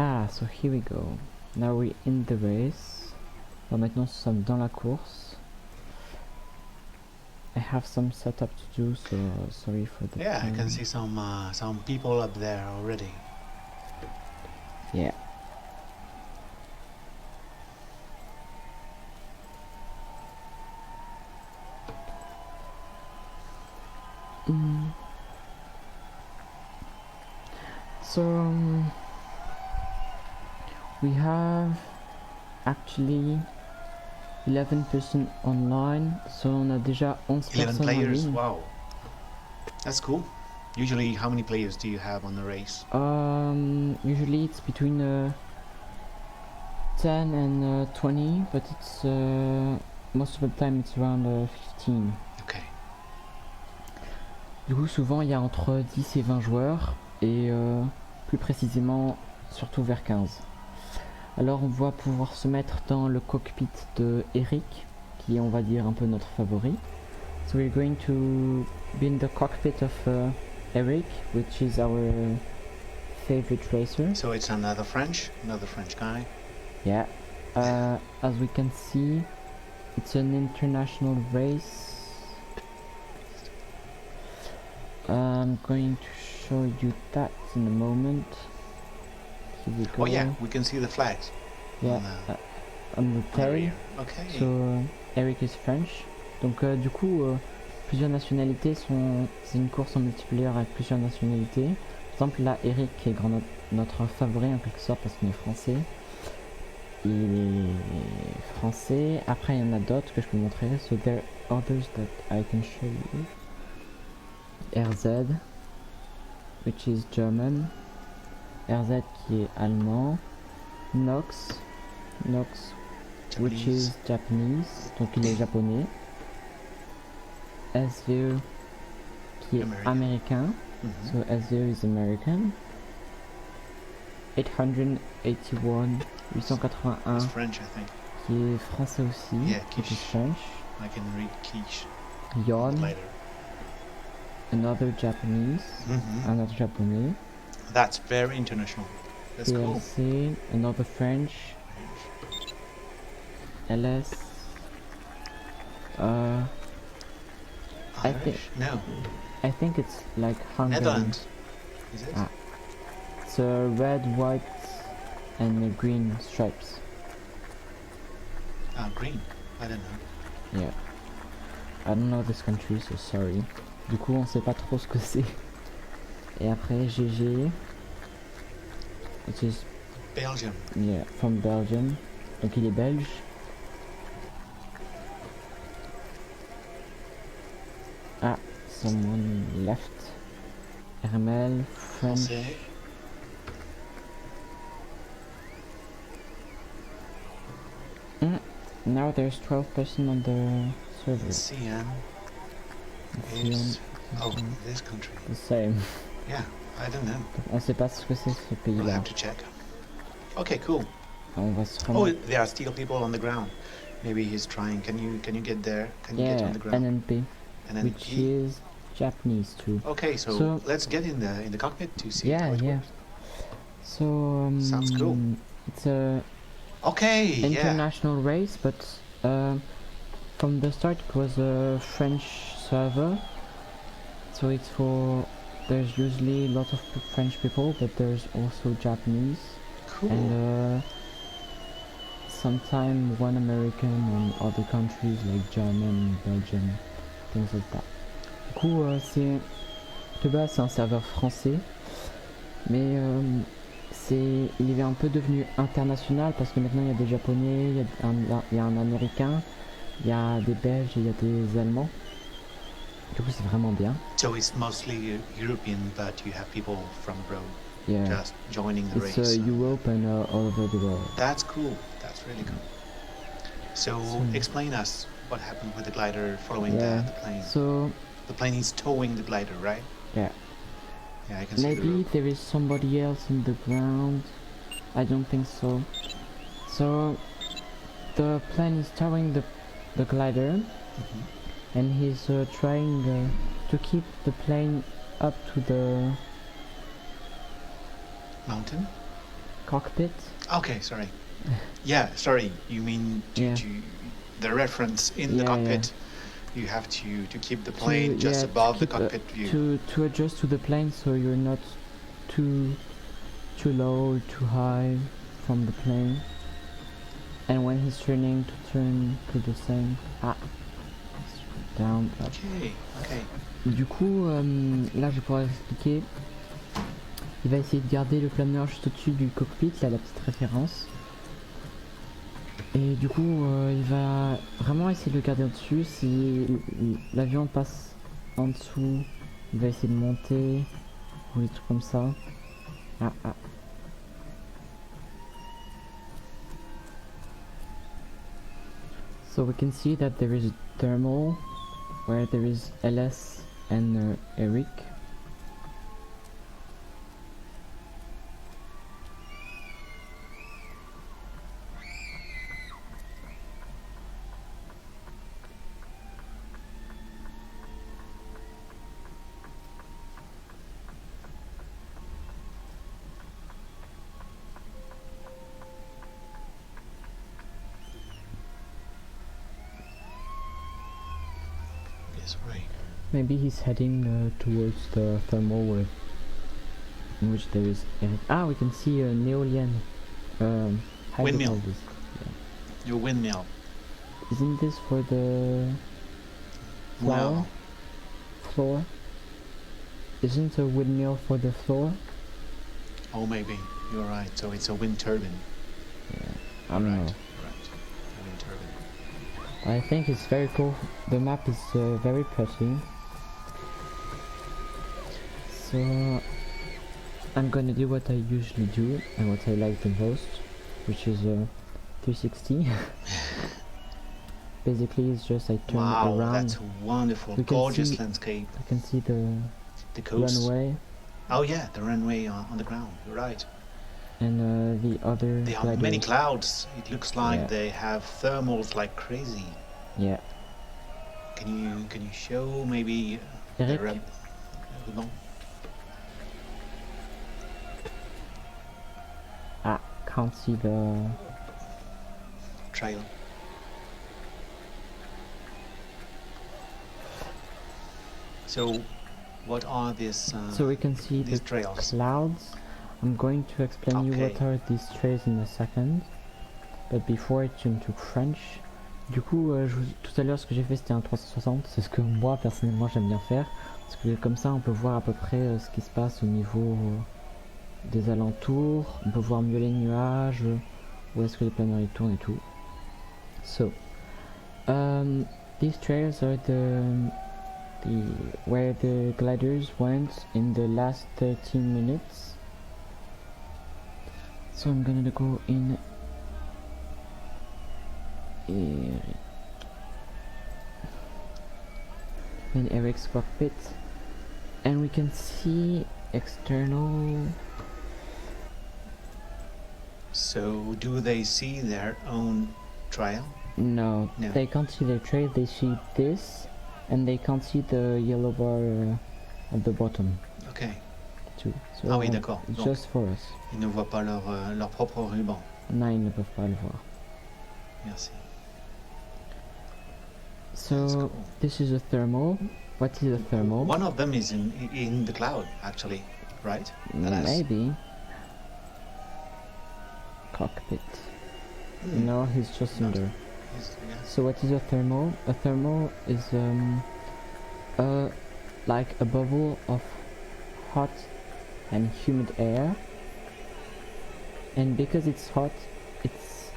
Ah, so here we go. Now we're in the race. Bon, maintenant nous sommes dans la course. I have some setup to do, so sorry for the Yeah, time. I can see some people up there already. Yeah. So we have actually 11% online, so on a déjà 11 11 personnes en players, ligne. wow. That's cool. Usually, how many players do you have on the race? Usually it's between 10 and 20, but it's most of the time it's around 15. Okay. Du coup, souvent il y a entre 10 et 20 joueurs, et plus précisément, surtout vers 15. Alors on va pouvoir se mettre dans le cockpit de Eric, qui est on va dire un peu notre favori. So we're going to be in the cockpit of Eric, which is our favorite racer. So it's another French guy. Yeah. As we can see, it's an international race. I'm going to show you that in a moment. Here we go. Oh yeah, we can see the flags. Yeah. On the tail. Okay. So Eric is French. Donc du coup, plusieurs nationalités sont. C'est une course en multiplayer avec plusieurs nationalités. Par exemple là, Eric qui est notre favori en quelque sorte parce qu'il est français. Il est français. Après il y en a d'autres que je peux montrer. So there are others that I can show you. RZ, which is German. RZ qui est allemand. Nox, which is Japanese, donc il est japonais. SVE qui est américain. So SVE is American. 881 It's French, I think. qui est français aussi. Yeah, which is quiche. French. I can read quiche Yon, later. another Japanese, another japonais. That's very international. That's cool. PLC, another French. LS. I think it's like Hungary. Netherlands. Is it? It's red, white, and green stripes. Green. I don't know. Yeah. I don't know this country, so sorry. Du coup, on sait pas trop ce que c'est. Et après, GG. Which is Belgium. yeah, from Belgium. Donc il est belge. Ah, someone left. RML, French. Français. Now there's 12 person on the server. CN CN. is this country. The same. Yeah, I don't know. On sait pas ce que c'est ce We'll pays-là. have to check. Okay, cool. On va se Oh, rendre. there are still people on the ground. Maybe he's trying. Can you get there? Can you get Yeah, on the ground? NNP, And then which is Japanese too. Okay, so let's get in the cockpit to see how it works. So Sounds cool. It's a Okay, international race, but from the start it was a French server. So it's for there's usually a lot of French people, but there's also Japanese. Cool. And sometimes one American and other countries like German, Belgium, things like that. Du coup, c'est de base c'est un serveur français, mais il est un peu devenu international parce que maintenant il y a des Japonais, il y a un Américain, il y a des Belges et il y a des Allemands. Du coup, c'est vraiment bien. So it's mostly European, but you have people from abroad Yeah. just joining the It's race. Europe and all over the world. That's cool. That's really cool. So explain us what happened with the glider following the plane. So The plane is towing the glider, right? yeah, Yeah, I can see the maybe rope. there is somebody else in the ground. I don't think so. So the plane is towing the glider, and he's trying to keep the plane up to the Mountain? cockpit. Okay, sorry. Yeah, sorry. You mean Yeah. the reference in the Yeah, cockpit? You have to keep the plane just to above the keep, cockpit view. to adjust to the plane so you're not too low or too high from the plane. And when he's turning, to turn to the same. Down, up. Okay, okay. Du coup, là je vais pouvoir expliquer. Il va essayer de garder le planeur juste au-dessus du cockpit, là la petite référence. Et du coup, il va vraiment essayer de le garder au-dessus. Si l'avion passe en dessous, il va essayer de monter ou des trucs comme ça. So we can see that there is a thermal where there is LS and Eric. Yes, right. Maybe he's heading towards the thermal where, in which there is Eric. We can see a Neolian. How do you Windmill. call this? Your windmill. Isn't this for the flower? No. Floor? Isn't a windmill for the floor? Oh, maybe. You're right. So it's a wind turbine. Yeah, I don't know. Right. A wind turbine. I think it's very cool. The map is very pretty. So I'm gonna do what I usually do and what I like the most, which is 360. Basically, it's just I turn Wow, around. that's a wonderful, gorgeous landscape. I can see the coast. Runway. Oh yeah, the runway on the ground. You're right. And the other. There are many clouds. It looks like they have thermals like crazy. Yeah. Can you show maybe Eric? No. Can't see the trail. So, what are these? So we can see the trails. Clouds. I'm going to explain you what are these trails in a second. But before I turn to French. Du coup, tout à l'heure, ce que j'ai fait, c'était un 360. C'est ce que moi, personnellement, j'aime bien faire. Parce que comme ça, on peut voir à peu près ce qui se passe au niveau des alentours. On peut voir mieux les nuages. Où est-ce que les planeurs ils tournent et tout. So, these trails are where the gliders went in the last 13 minutes. So I'm gonna go in Eric's cockpit, and we can see external. So do they see their own trail? No, they can't see their trail. They see this, and they can't see the yellow bar at the bottom. Okay. Too. So ah oui, d'accord. Just for us. Ils ne voient pas leur propre ruban. Non, ils ne peuvent pas le voir. Merci. So cool. This is a thermal. What is a thermal? One of them is in the cloud, actually, right? Maybe. Cockpit. No, he's just in there. So what is a thermal? A thermal is like a bubble of hot and humid air, and because it's hot, it's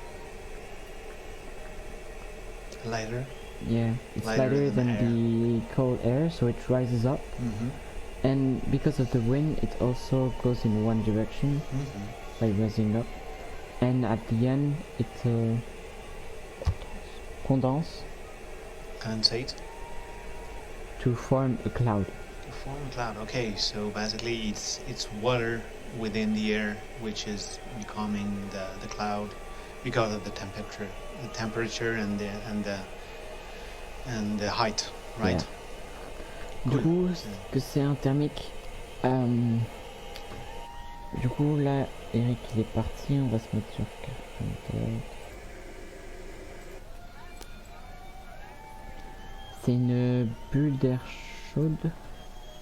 lighter. Yeah, it's lighter than the cold air, so it rises up. And because of the wind, it also goes in one direction by rising up. And at the end, it condensate to form a cloud. Okay, so basically it's water within the air which is becoming the cloud because of the temperature and the height, right? Yeah. Du coup, que c'est un thermique, du coup là Eric il est parti, on va se mettre sur Carpenter. C'est une bulle d'air chaude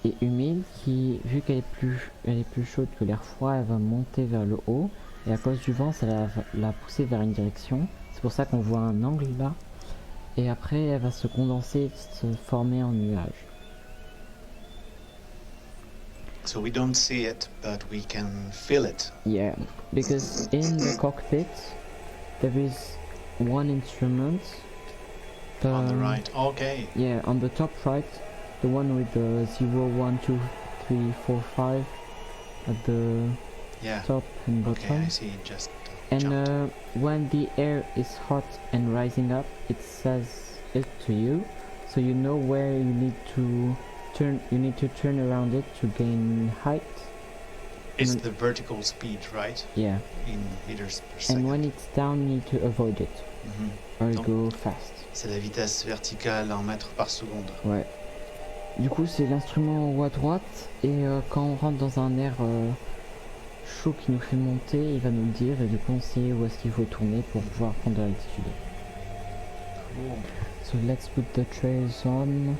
et humide qui, vu qu'elle est plus chaude que l'air froid, elle va monter vers le haut et à cause du vent ça va la pousser vers une direction. C'est pour ça qu'on voit un angle là et après elle va se condenser et se former en nuage. So we don't see it, but we can feel it. Yeah, because in the cockpit there is one instrument. On the right. Okay. Yeah, on the top right, the one with the 0, 1, 2, 3, 4, 5 at the top and bottom. Okay, I see it just and when the air is hot and rising up, it says it to you, so you know where you need to turn. You need to turn around it to gain height. It's the vertical speed, right? Yeah. In meters per second. And when it's down, you need to avoid it or go fast. C'est la vitesse verticale en mètres par seconde. Ouais. Du coup, c'est l'instrument en haut à droite et quand on rentre dans un air chaud qui nous fait monter, il va nous le dire et du coup on sait où est-ce qu'il faut tourner pour pouvoir prendre de l'altitude. Cool. So let's put the trails on.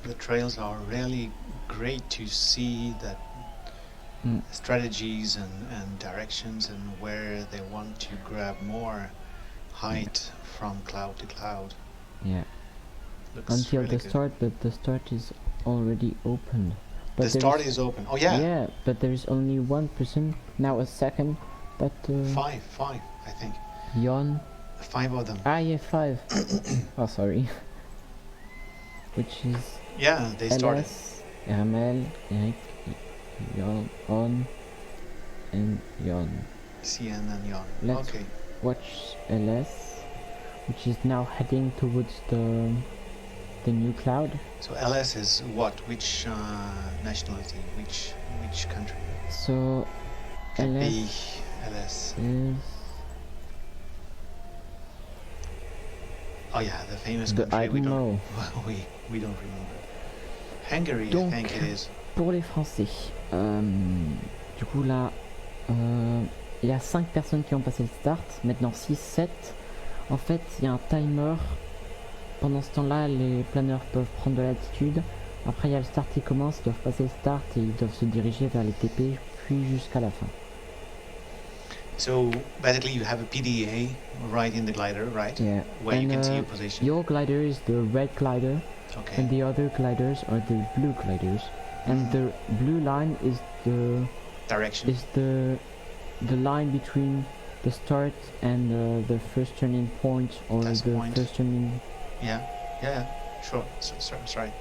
The trails are really great to see that strategies and directions and where they want to grab more height from cloud to cloud. Yeah. Looks until really the good. start, but the start is already open. But The start is open. Oh yeah. Yeah, but there is only one person now. A second, but Five, I think. Jon. 5 of them. Ah yeah, 5. Oh sorry. Which is Yeah, they started. LS, RML, Eric, Jon, and Jon. CN and Jan. Let's Okay. watch LS, which is now heading towards the new cloud. So LS is what? Which nationality? Which country? So Could LS be LS. is Oh yeah, the famous the country. I don't know. We don't remember. Hungary, Donc, I think it is. Pour les Français, du coup là, il y a 5 personnes qui ont passé le start, maintenant 6, 7. En fait, il y a un timer. Pendant ce temps-là, les planeurs peuvent prendre de l'altitude. Après, il y a le start qui commence, ils doivent passer le start et ils doivent se diriger vers les TP, puis jusqu'à la fin. So basically, you have a PDA right in the glider, right? Yeah. Where you And, can see your position. Your glider is the red glider, Okay. and the other gliders are the blue gliders. And the blue line is the Direction. the line between the start and the first turning point, or That's the point. first turning, Yeah. Sure. Sorry.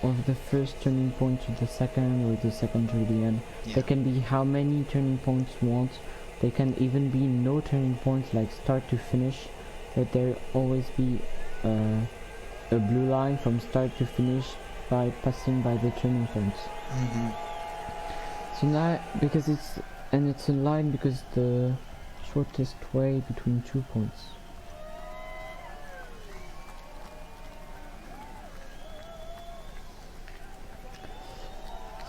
or the first turning point to the second, or the second to the end. Yeah. There can be how many turning points you want. There can even be no turning points, like start to finish, but there always be a blue line from start to finish by passing by the turning points. So now, because it's a line because the shortest way between 2 points.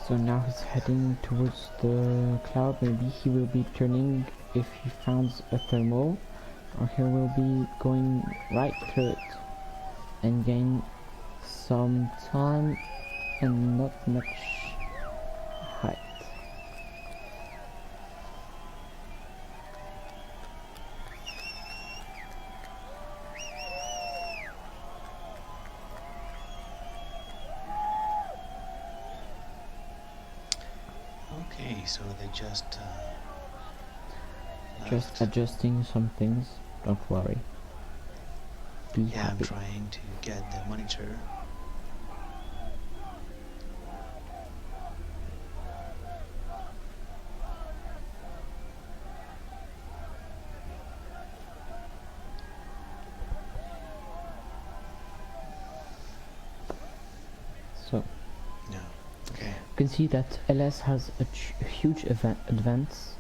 So now he's heading towards the cloud. Maybe he will be turning if he finds a thermal, or he will be going right through it and gain some time and not much height. Okay, so they just Just adjusting some things, don't worry. Be yeah, I'm happy. trying to get the monitor. So Yeah. Okay. you can see that LS has a huge advance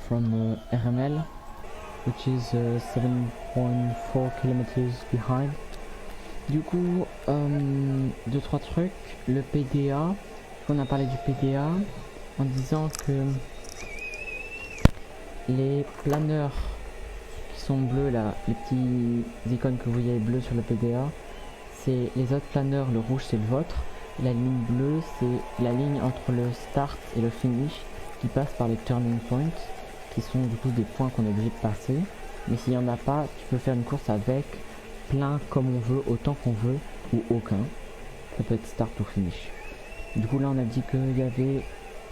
from RML, which is 7.4 kilometers behind, Du coup, deux trois trucs. Le PDA, on a parlé du PDA en disant que les planeurs qui sont bleus là, les petits icônes que vous voyez bleus sur le PDA, c'est les autres planeurs, le rouge c'est le vôtre, et la ligne bleue c'est la ligne entre le start et le finish qui passe par les turning points, qui sont du coup des points qu'on est obligé de passer. Mais s'il n'y en a pas, tu peux faire une course avec plein comme on veut, autant qu'on veut, ou aucun. Ça peut être start ou finish. Du coup là on a dit qu'il y avait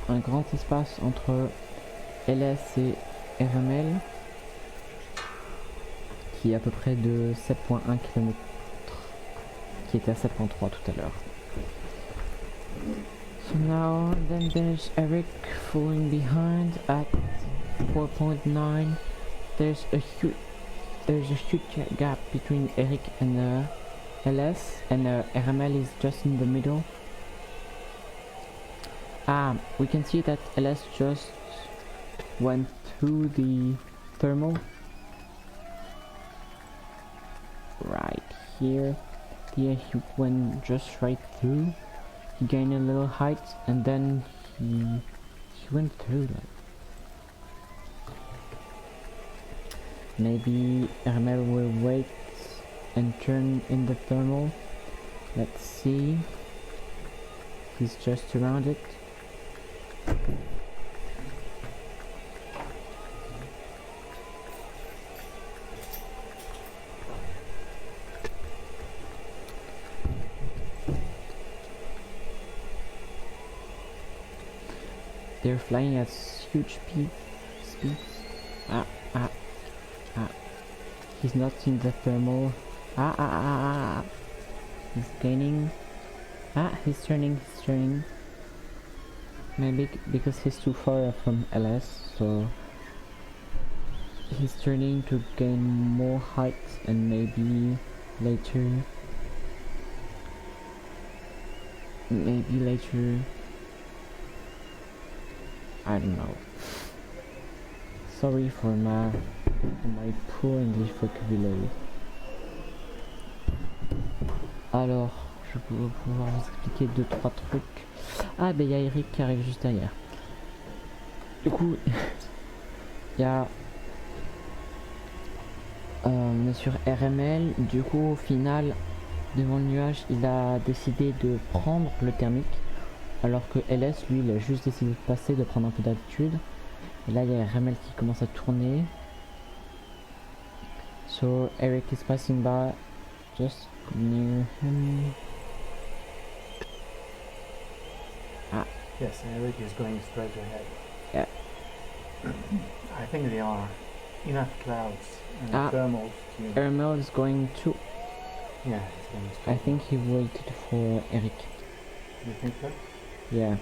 un grand espace entre LS et RML qui est à peu près de 7,1 km, qui était à 7,3 tout à l'heure. So now then there's Eric falling behind at 4.9. There's a huge gap between Eric and LS, and RML is just in the middle. We can see that LS just went through the thermal right here. He went just right through. He gained a little height and then he went through that. Maybe RML will wait and turn in the thermal. Let's see. He's just around it. They're flying at huge speeds. He's not in the thermal. He's gaining. He's turning. Maybe because he's too far from LS, so he's turning to gain more height and maybe later. I don't know. Sorry for my poor English vocabulary. Alors, je vais pouvoir vous expliquer 2-3 trucs. Ah, ben il y a Eric qui arrive juste derrière. Du coup, il y a... on est sur RML. Du coup, au final, devant le nuage, il a décidé de prendre le thermique. Alors que LS, lui, il a juste décidé de passer, de prendre un peu d'altitude. Et là, il y a RML qui commence à tourner. So, Eric is passing by just near him. Yes, Eric is going straight ahead. Yeah. I think there are enough clouds and thermals to... RML is going to... Yeah, he's going straight. I think he waited for Eric. You think so? Yeah.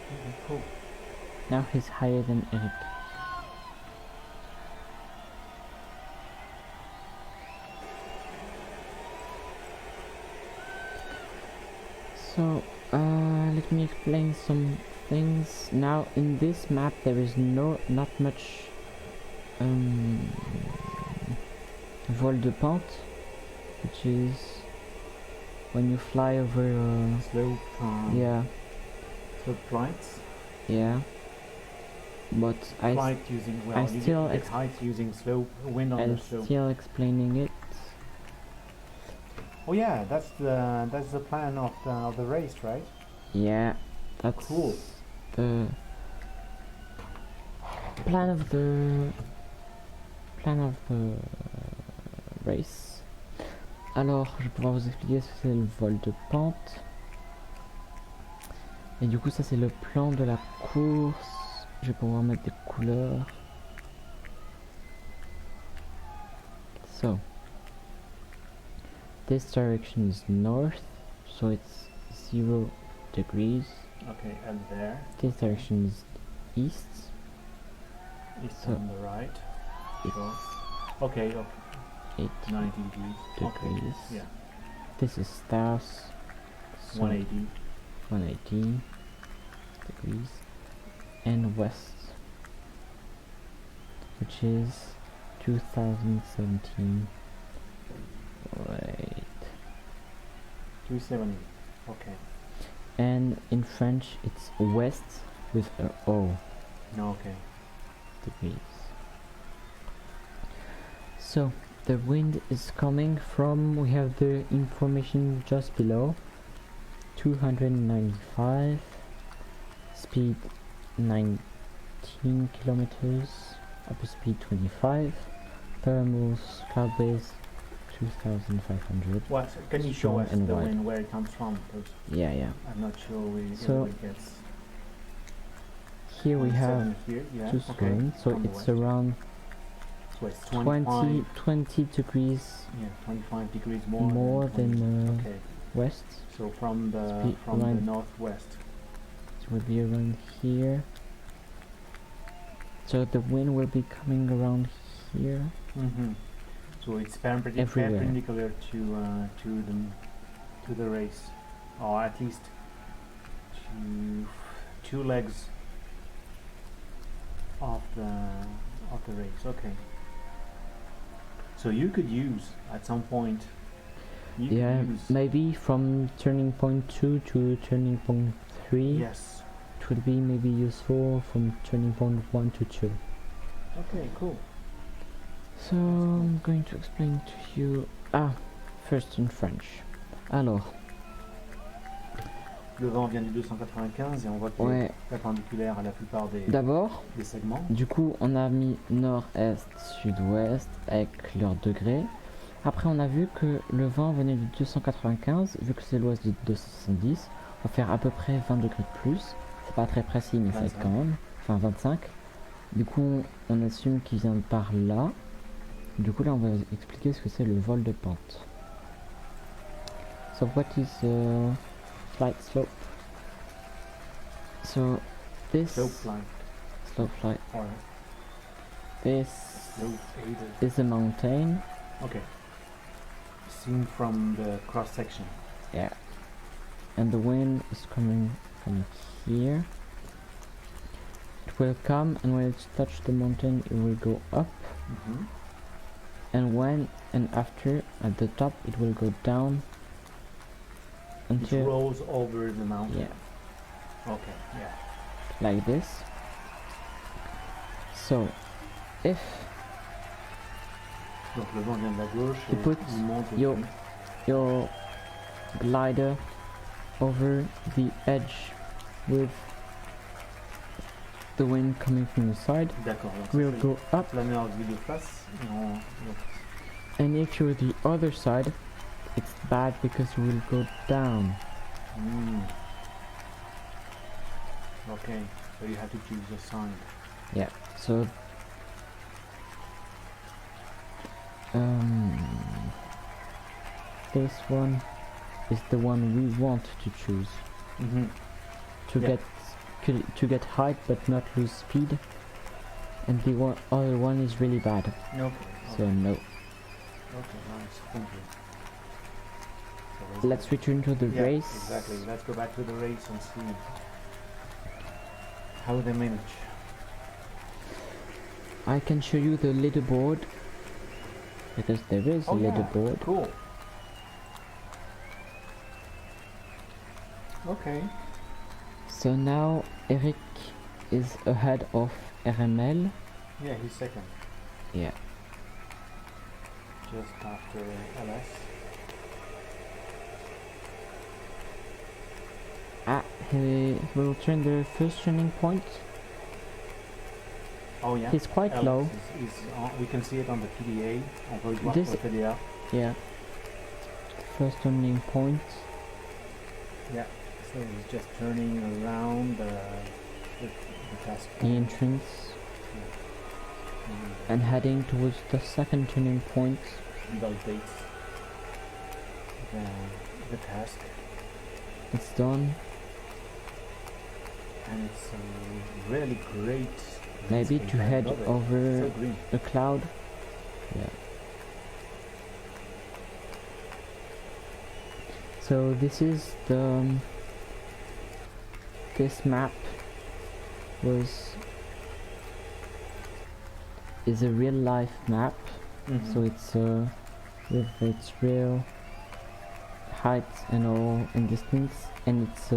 Okay, cool. Now he's higher than Eric. So, let me explain some things. Now, in this map, there is not much vol de pente, which is when you fly over slope. Yeah. Slope flights. Yeah. But Flight using height using slope, wind on the slope. Still explaining it. Oh yeah, that's the plan of the race, right? Yeah, that's cool. The plan of the race. Alors, je vais pouvoir vous expliquer ce que c'est le vol de pente. Et du coup, ça c'est le plan de la course. Je vais pouvoir mettre des couleurs. So, this direction is north, so it's 0 degrees. Okay, and there. This direction is east. East So on the right. it's Sure. Okay, 80 90 degrees. degrees. Okay. Yeah. This is south. So 180. 180 degrees. And west, which is 2017. Wait. 370. Okay. And in French it's west with a O No, okay. degrees. So the wind is coming from, we have the information just below, 295, speed 19 kilometers, upper speed 25, thermals cloud base 2500. What? Can you show Strong us and the wide. wind where it comes from? Because Yeah. I'm not sure we So- it gets. Here we have 27 here, yeah. two Okay. zones, so From the it's west. around So it's 25. 20 degrees Yeah, 25 degrees more. more than 20. Okay. west. So from the Speed the line. northwest. It will be around here. So the wind will be coming around here. Mm-hmm. So it's Everywhere. perpendicular to the race, or at least two legs of the race. Okay. So you could use at some point. You could Yeah, use, maybe from turning point 2 to turning point 3. yes. It would be maybe useful from turning point 1 to 2. Okay. Cool. So I'm going to explain to you. First in French. Alors, Le vent vient du 295 et on voit qu'il ouais, est perpendiculaire à la plupart d'abord, des segments. du coup, on a mis nord-est, sud-ouest avec leurs degrés. Après, on a vu que le vent venait du 295, vu que c'est l'ouest du 270, on va faire à peu près 20 degrés de plus. C'est pas très précis, mais ça aide 25. quand même. Enfin, 25. Du coup, on assume qu'il vient par là. Du coup, là, on va expliquer ce que c'est le vol de pente. So, what is flight slope? So, this Slope line. slope flight. Or This slope aided. is a mountain. Okay. Seen from the cross section. Yeah. And the wind is coming from here. It will come, and when it touches the mountain, it will go up. Mm-hmm. And when and after, at the top, it will go down It until rolls over the mountain. yeah, Okay. Yeah. like this. So, if Donc le vent vient de la gauche You et put il monte au your- dessus. your glider over the edge with the wind coming from the side, D'accord. Donc ça will fait go up. planeur vue de face. Et on- donc, And if you're the other side, it's bad because you will go down. Okay. So you have to choose a side. Yeah, so this one is the one we want to choose Mm-hmm. to Yeah. get height but not lose speed, and the other one is really bad, Okay. so no. Okay. Nice. Thank you. So Let's return to the yeah, race. Exactly. Let's go back to the race and see how they manage. I can show you the leaderboard because there is a Oh, yeah. leaderboard. Cool. Okay. So now Eric is ahead of RML. Yeah, he's second. Yeah. Just after LS. He will turn the first turning point. Oh yeah. He's quite LS low. is on, we can see it on the PDA. On peut le voir This- sur le PDA. Yeah. First turning point. Yeah. So he's just turning around the task The point. entrance And and heading towards the second turning point. validates the task. It's done. And it's a really great Maybe landscape. to I head love it. over So green. a cloud. Yeah. So this is the this map is a real life map. Mhm. So it's with its real height and all and distance, and it's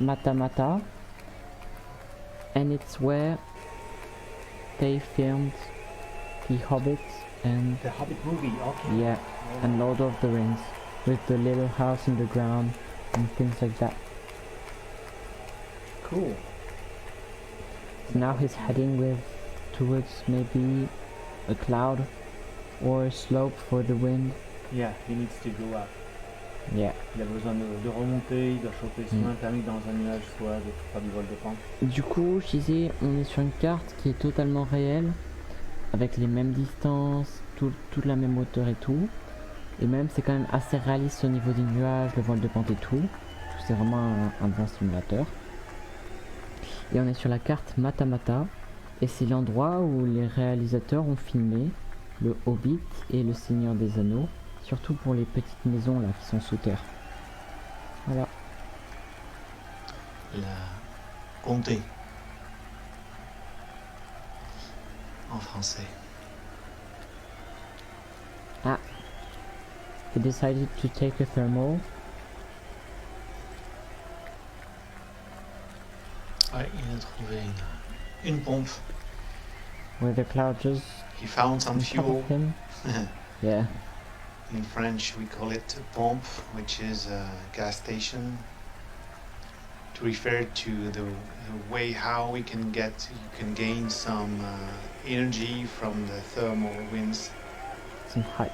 Mata Mata, and it's where they filmed The Hobbit and The Hobbit movie, okay. yeah, and Lord of the Rings, with the little house in the ground and things like that. Cool. So now he's heading towards maybe a cloud or a slope for the wind. Yeah, he needs to go up. Yeah. Il a besoin de remonter, il doit choper soit un thermique dans un nuage, soit de faire du vol de pente. Du coup, je disais, on est sur une carte qui est totalement réelle, avec les mêmes distances, toute la même hauteur et tout. Et même, c'est quand même assez réaliste au niveau des nuages, le vol de pente et tout. C'est vraiment un bon simulateur. Et on est sur la carte Mata Mata, et c'est l'endroit où les réalisateurs ont filmé le Hobbit et le Seigneur des Anneaux, surtout pour les petites maisons là qui sont sous terre. Voilà. La comté en français. Ah, he decided to take a thermal. Ouais, il a trouvé une pompe. Where the cloud just He found some on top fuel. of him. Yeah. In French we call it a pompe, which is a gas station, to refer to the way how you can gain some energy from the thermal winds. Some height.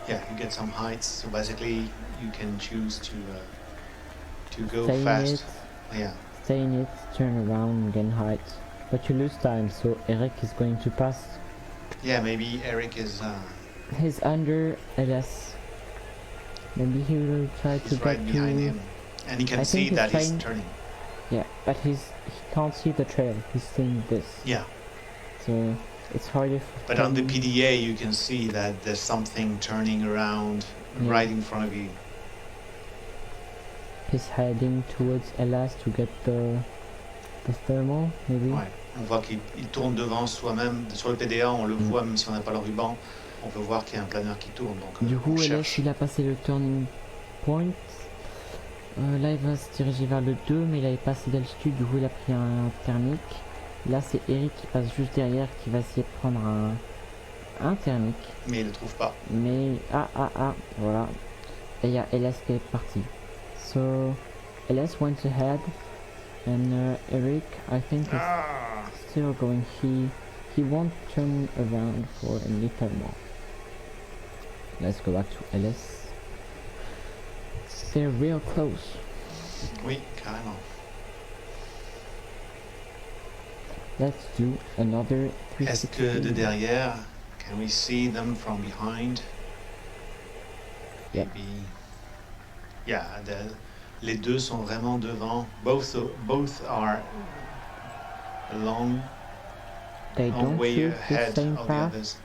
Yeah, you get some heights. So basically, you can choose to go Stay in fast. it, Yeah, stay in it, turn around and gain height. But you lose time, so Eric is going to pass. yeah. Maybe Eric is He's under LS. Maybe he will try to he's get right to... behind him, and he can I see think that he's he's trying- turning. Yeah, but he can't see the trail. He's seeing this. Yeah, So it's harder for but on the PDA you can see that there's something turning around Yeah. right in front of you. He's heading towards LS to get the thermal, maybe. Ouais. On voit qu'il tourne devant soi-même. Sur le PDA, on le voit même si on n'a pas le ruban. On peut voir qu'il y a un planeur qui tourne. Donc, Du on coup, LS cherche. il a passé le turning point. Là il va se diriger vers le 2, mais il avait pas assez d'altitude, du coup il a pris un thermique. Là c'est Eric qui passe juste derrière, qui va essayer de prendre un thermique. Mais il ne le trouve pas. Mais voilà. Et il y a LS qui est parti. So LS went ahead, and Eric I think is Ah, still going. He won't turn around for any thermal. Let's go back to LS. They're real close. oui, carrément. Let's do another Est-ce que 360. de derrière, can we see them from behind? Yep. Maybe. Yeah, les deux sont vraiment devant. Both are a long They don't way choose the ahead same of the path. others.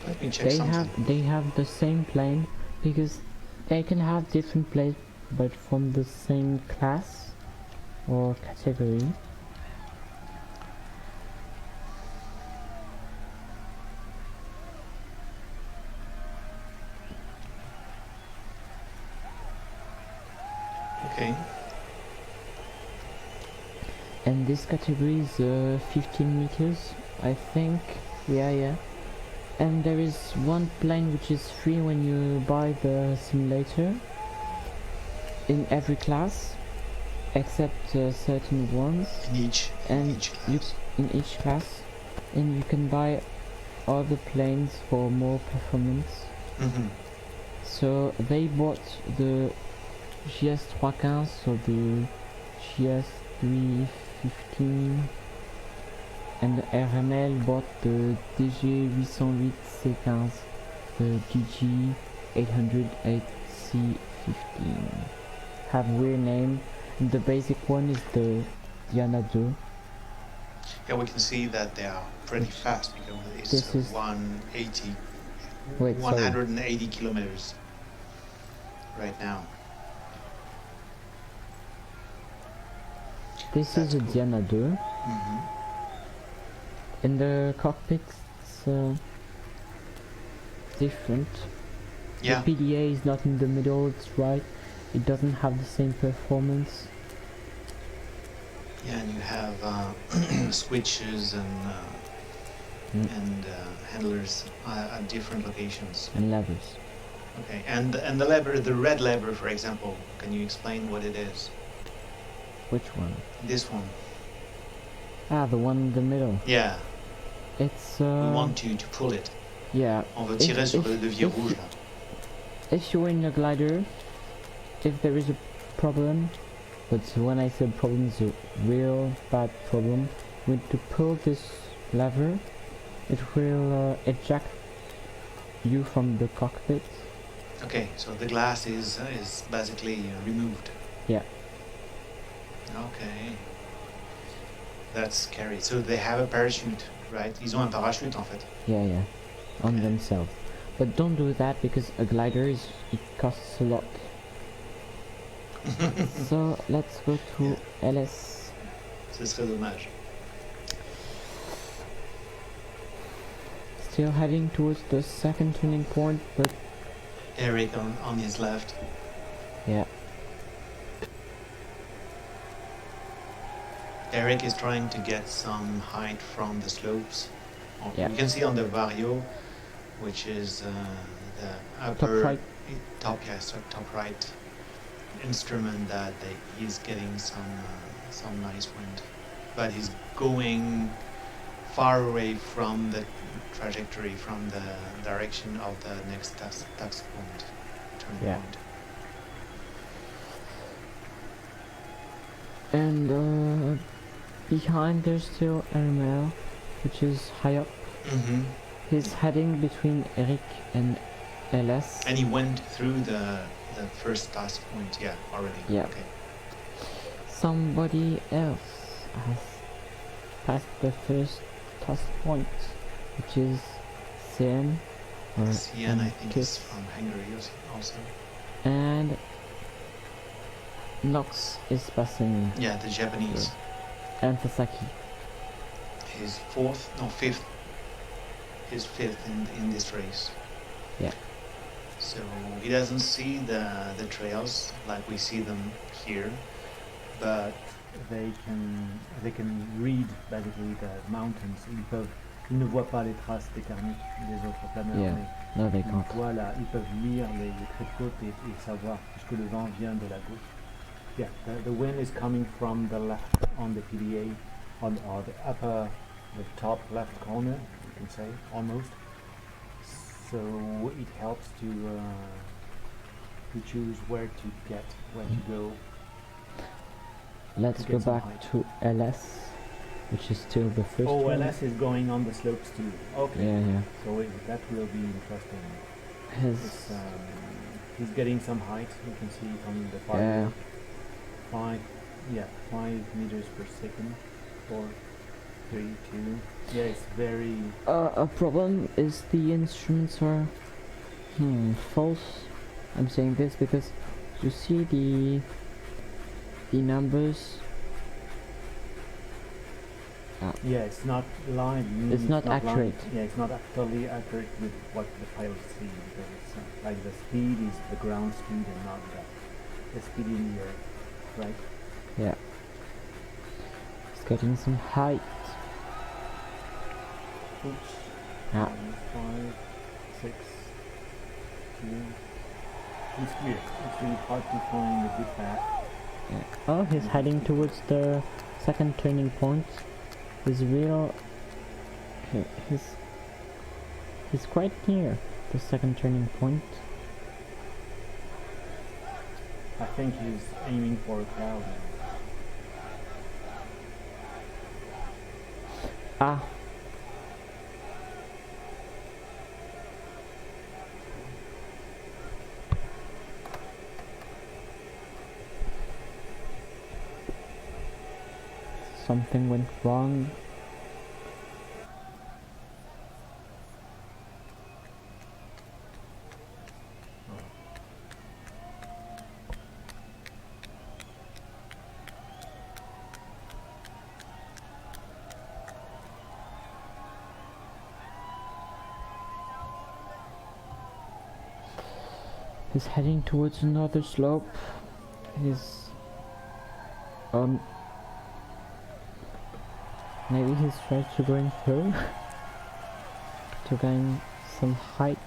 Let me check something. They have the same plane, because they can have different planes but from the same class or category. Okay. And this category is 15 meters, I think. Yeah. And there is one plane which is free when you buy the simulator in every class, except certain ones. In each class. In each class, and you can buy other planes for more performance. Mm-hmm. So they bought the GS315, so the GS315, and the RML bought the DG808C15, the DG808C15. Have weird name, and the basic one is the Diana 2. Yeah, we can see that they are pretty fast because it's This is 180, wait, sorry. 180 kilometers right now. This That's is a cool. Diana 2. Mm-hmm. In the cockpit, it's different. Yeah. The PDA is not in the middle, it's right. It doesn't have the same performance. Yeah, and you have switches and handlers at different locations. And levers. Okay, and the lever, the red lever, for example, can you explain what it is? Which one? This one. Ah, the one in the middle. Yeah, It's we want you to pull it. yeah. On veut tirer sur le levier rouge là. If you're in a glider, if there is a problem, but when I say problem, it's a real bad problem, we need to pull this lever. It will eject you from the cockpit. Okay, so the glass is basically removed. Yeah. Okay. That's scary. So they have a parachute, right? Ils ont un parachute en fait. Yeah, on Okay. themselves. But don't do that because a glider it costs a lot. So let's go to LS. Ce serait dommage. Still heading towards the second turning point, but Eric on his left. yeah. Eric is trying to get some height from the slopes. Yeah. You can see on the Vario, which is the upper top right instrument that he's getting some nice wind, but he's going far away from the trajectory, from the direction of the next tax point, turning Yeah. point. And behind there's still RML, which is high up. Mm-hmm. He's heading between Eric and LS. And he went through the first task point, yeah, already. Yeah. Okay. Somebody else has passed the first task point, which is CN. Cian, I think, is from Hungary also. And Nox is passing. Yeah, the Japanese. And Sasaki. He's fifth. He's fifth in this race. Yeah. So he doesn't see the trails like we see them here, but they can read basically the mountains. Ils ne voient pas les traces des autres planeurs, Yeah. mais No, they ils can't. voient là, ils peuvent lire les traits de côte et savoir puisque le vent vient de la gauche. Yeah, the wind is coming from the left on the PDA, on the top left corner, you can say, almost. So it helps to choose where to go. Let's to go get some back height. to LS, which is still the first Oh, one. LS is going on the slopes too. Okay. Yeah. So that will be interesting. His He's getting some height. You can see from the yeah. 5 meters per second. 4, 3, 2. Yeah, it's very. A problem is the instruments are false. I'm saying this because you see the numbers. Yeah, it's not live. It's not accurate. Live. Yeah, it's not totally accurate with what the pilots see because it's like the speed is the ground speed and not the speed in the air, right? Yeah. It's getting some height. Oops. Yeah. 5, 6, 2. It's clear. It's really hard to find a good path. Yeah. Oh, he's heading towards the second turning point. He's quite near the second turning point. I think he's aiming for a cloud. Ah. Something went wrong. He's heading towards another slope. He's maybe he's trying to going through to gain some height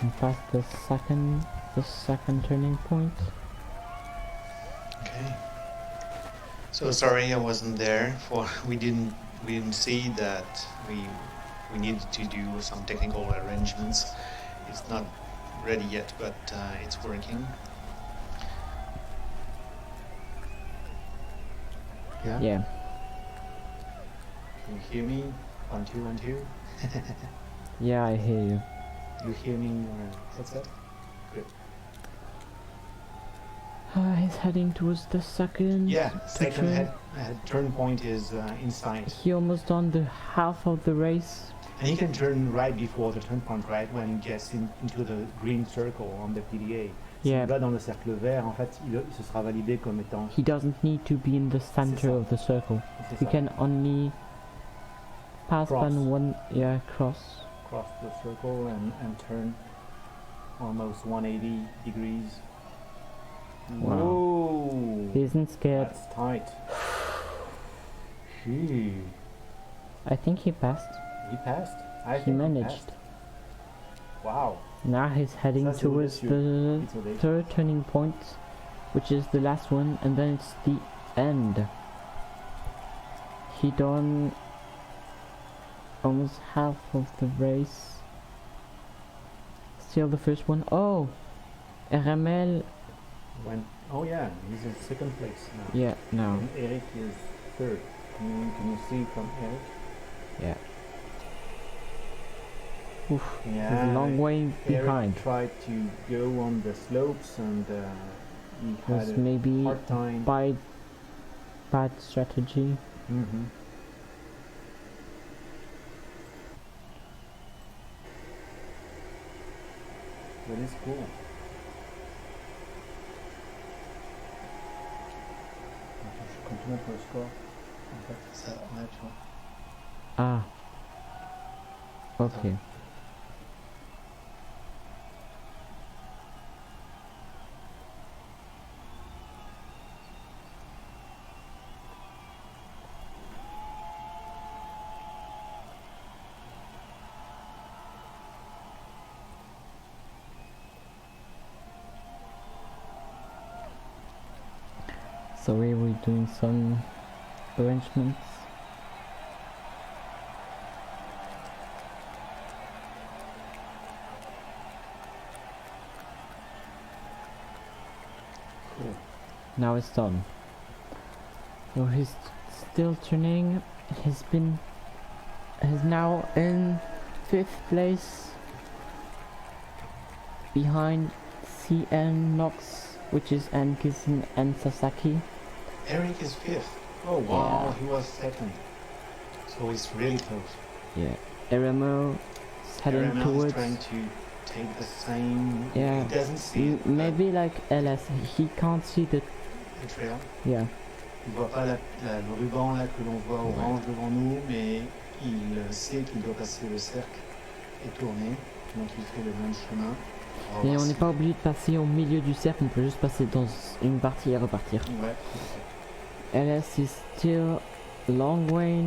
and pass the second turning point. Okay. So sorry I wasn't there. We didn't see that we needed to do some technical arrangements. It's not ready yet, but it's working. Yeah. Yeah. Can you hear me? 1 2 1 2. Yeah, I hear you. You hear me in your headset? Good. He's heading towards the second. Yeah. to Second turn. turn point is inside, He almost done the half of the race. And he can turn right before the turn point, right, when he gets into the green circle on the PDA. Yeah. S'il va dans le cercle vert, en fait, il se sera validé comme étant... He doesn't need to be in the center ça. of the circle. C'est He ça. can only pass Cross. on one, yeah, cross. Cross the circle and turn almost 180 degrees. Wow. Whoa! He isn't scared. That's tight. Phew. I think he passed. He passed. I He think managed. passed. Wow. Now he's heading Ça, c'est towards audacieux. the It's audacious. third turning point, which is the last one, and then it's the end. He done almost half of the race. Still the first one. Oh, RML. Oh yeah, he's in second place now. Yeah, no. And Eric is third. Can you see from Eric? Yeah. Oof. Yeah. He's a long way behind. Eric tried to go on the slopes and he had Was a maybe hard time. bad strategy. Mm-hmm. That is cool. Attends, je continue pour le score. En fait, Ça, ouais, tu vois. Ah. Okay. So we were doing some arrangements. cool. Now it's done. So he's still turning. He's now in 5th place behind CN Knox, which is Ankison and Sasaki. Eric is 5th. Oh wow, Yeah. he was second. So it's really close. Yeah. RMO is heading RML is towards. trying to take the same. Yeah. He doesn't see it, but Maybe like LS. He can't see the. the trail. Yeah. Il voit pas le ruban là que l'on voit orange devant nous, mais il sait qu'il doit passer le cercle et tourner. Donc il fait le même chemin. va Et voir on n'est si- pas obligé de passer au milieu du cercle, on peut juste passer dans une partie et repartir. Ouais. LS is still a long way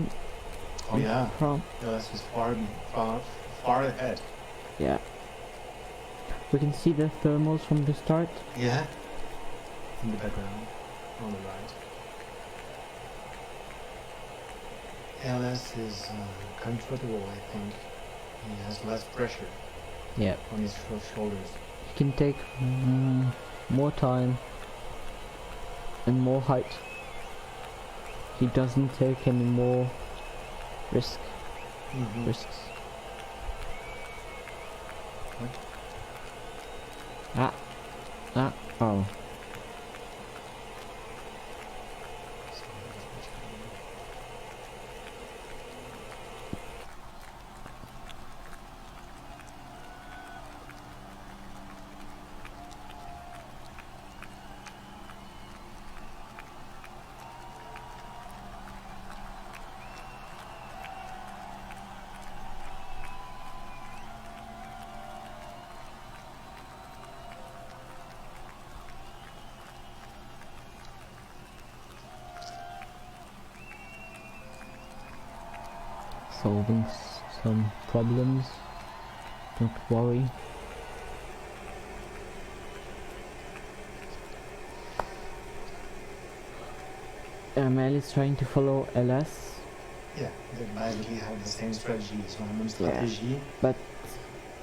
Oh yeah. from. LS is far ahead. Yeah. We can see the thermals from the start. Yeah. In the background, on the right. LS is comfortable, I think. He has less pressure Yeah. on his shoulders. He can take more time and more height. He doesn't take any more risks. What? Oh. solving some problems. Don't worry. Mel is trying to follow LS, Yeah, they basically have the same strategy, so même stratégie. but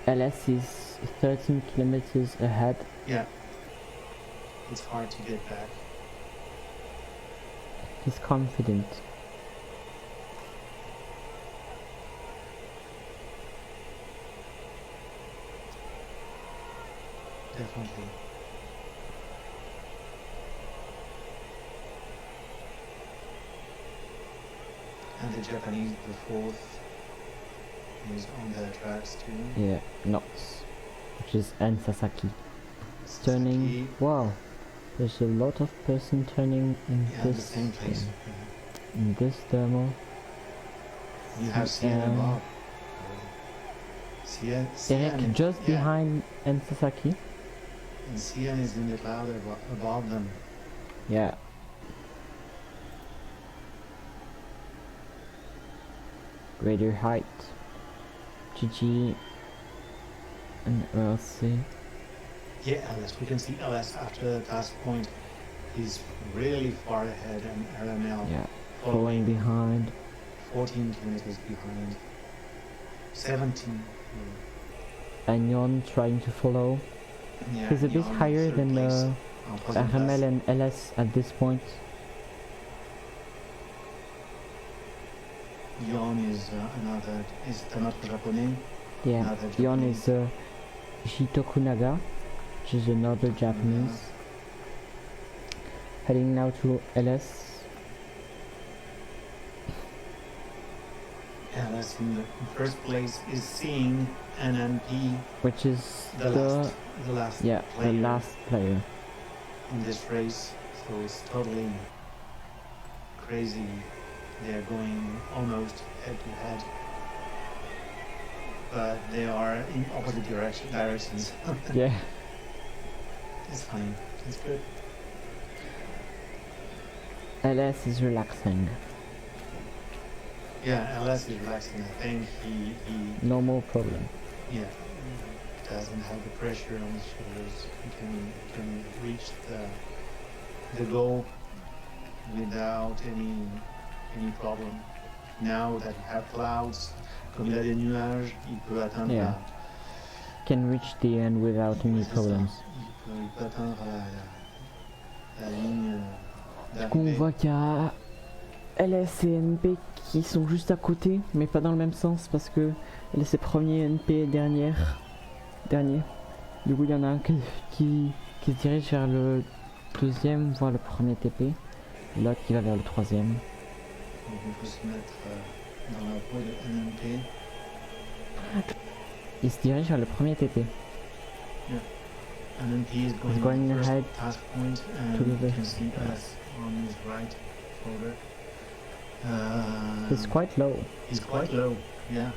LS is 13 kilometers ahead. Yeah, it's hard to get back. He's confident. Definitely. And the Japanese, the fourth, is on the tracks too. Yeah, Knox, which is and Sasaki. Turning. Sasaki, Wow, there's a lot of person turning in yeah, the this same place. thing, in this thermal. You have Sian above. Eric just yeah. behind and Sasaki. And Sian is in the cloud above them. Yeah. Greater height. GG and LC. Yeah, LS. We can see LS after the task point. He's really far ahead, and RML Yeah. Following behind. 14 kilometers behind. 17. And Yon trying to follow. Yeah, He's a bit Jan higher third than place. Troisième RML place. and LS at this point. Yon is another, is un autre japonais. Yeah. Another Yon Japanese. is Shitokunaga, which is another Japanese. Heading now to LS. LS in the first place is seeing NNP, Which is the last yeah, player the last player. in this race. So it's totally crazy. They are going almost head to head, but they are in opposite directions. Yeah. It's funny. It's good. LS is relaxing. Yeah, LS is relaxing. I think he No more problem. yeah, doesn't have the pressure on his shoulders. He can reach the goal without any problem. Now that you have clouds, comme il a des nuages, il peut atteindre Yeah. Can reach the end without any c'est ça. problems. Il peut atteindre la ligne Du coup, on d'arrivée. voit qu'il y a LS et NP qui sont juste à côté, mais pas dans le même sens parce que LS est premier, NP est dernier. Du coup, il y en a un qui se dirige vers le deuxième, voire le premier TP, et l'autre qui va vers le troisième. Donc on peut se mettre dans la peau de NMP. Il se dirige vers le premier TP. NMP is He's going first ahead task point, and to the you can left. see us on his right shoulder. It's quite low. He's quite low, yeah.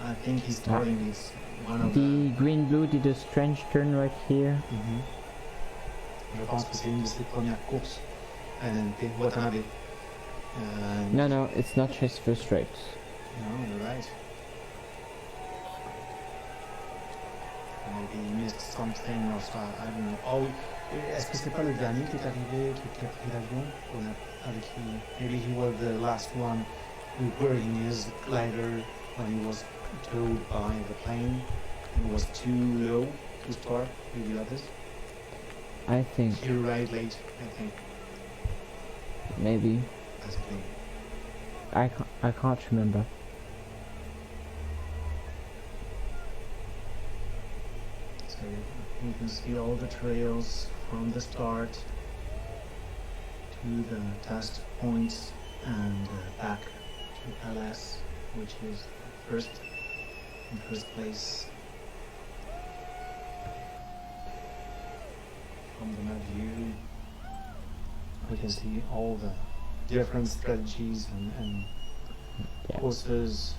I think he's starting is one of The green-blue did a strange turn right here. Mhm. Je pense que c'est une de ses premières courses. NNP, Watanabe. No, it's not his first race. No, you're right. Maybe he missed something or so, I don't know. Oh, est-ce que c'est pas le dernier qui est arrivé, qui a pris l'avion? Avec qui? Maybe he was the last one wearing his glider when he was towed by the plane. It was too low to start with the others. I think, He arrived late, I think, maybe. basically. I can't remember. So you can see all the trails from the start to the test points and back to LS, which is in first place. From the map view, we can see all the different strategies and Yeah. courses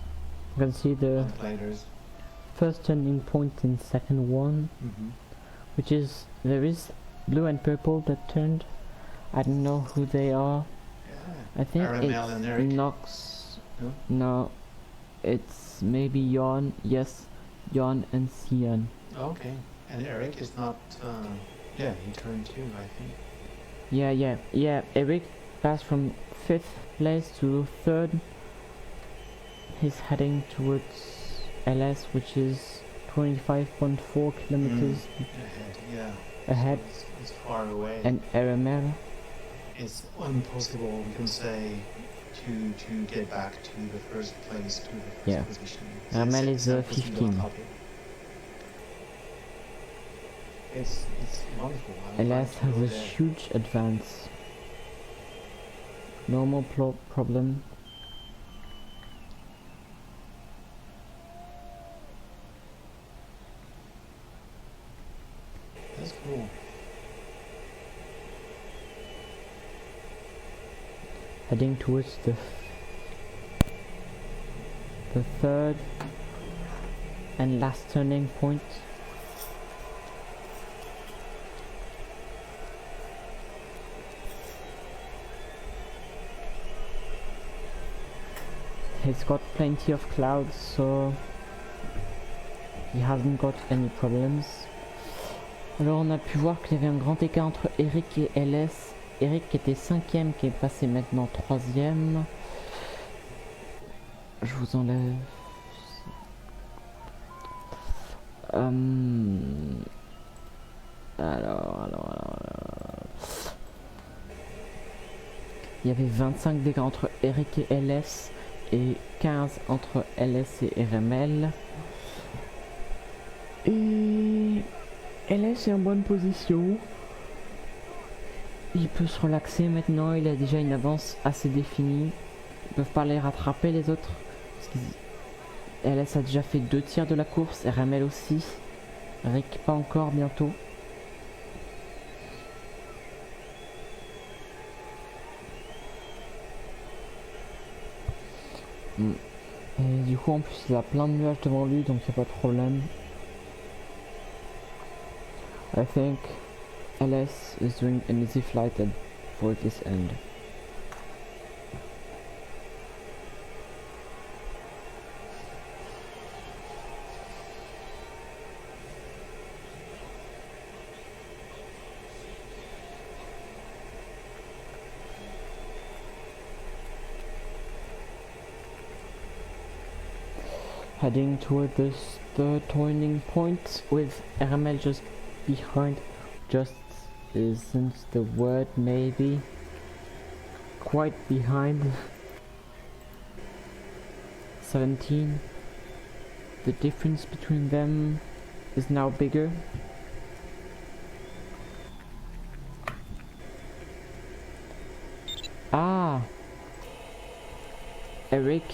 You can see the and gliders. first turning point and second one, which is, there is blue and purple that turned. I don't know who they are. Yeah. I think RML and it's Eric. Nox No? No, it's maybe Jan, yes, Jan and Sian. Okay. And Eric is not. Yeah, he turned too, I think. Yeah, Eric passed from 5th place to 3rd. He's heading towards LS, which is 25.4 kilometers Ahead, yeah. ahead. So it's far away. And RML, It's impossible, we can say, to get back to the first place, to the first Yeah. position. RML is impossible 15. to copy. It's wonderful. I would LS like to has go a there. huge advance. No more problem. That's cool. Heading towards the 3rd and last turning point. He's got plenty of clouds, so he hasn't got any problems. Alors on a pu voir qu'il y avait un grand écart entre Eric et LS. Eric qui était 5ème, qui est passé maintenant 3ème. Je vous enlève. Alors. Il y avait 25 d'écart entre Eric et LS et 15 entre LS et RML. Et LS est en bonne position. Il peut se relaxer maintenant, il a déjà une avance assez définie. Ils peuvent pas les rattraper les autres. LS a déjà fait 2 tiers de la course, RML aussi. Rick pas encore, bientôt. Et du coup en plus il a plein de nuages devant lui, donc il n'y a pas de problème. I think LS is doing an easy flight for this end. Heading toward this third turning point with RML just behind. Just isn't the word, maybe. Quite behind. 17. The difference between them is now bigger. Ah! Eric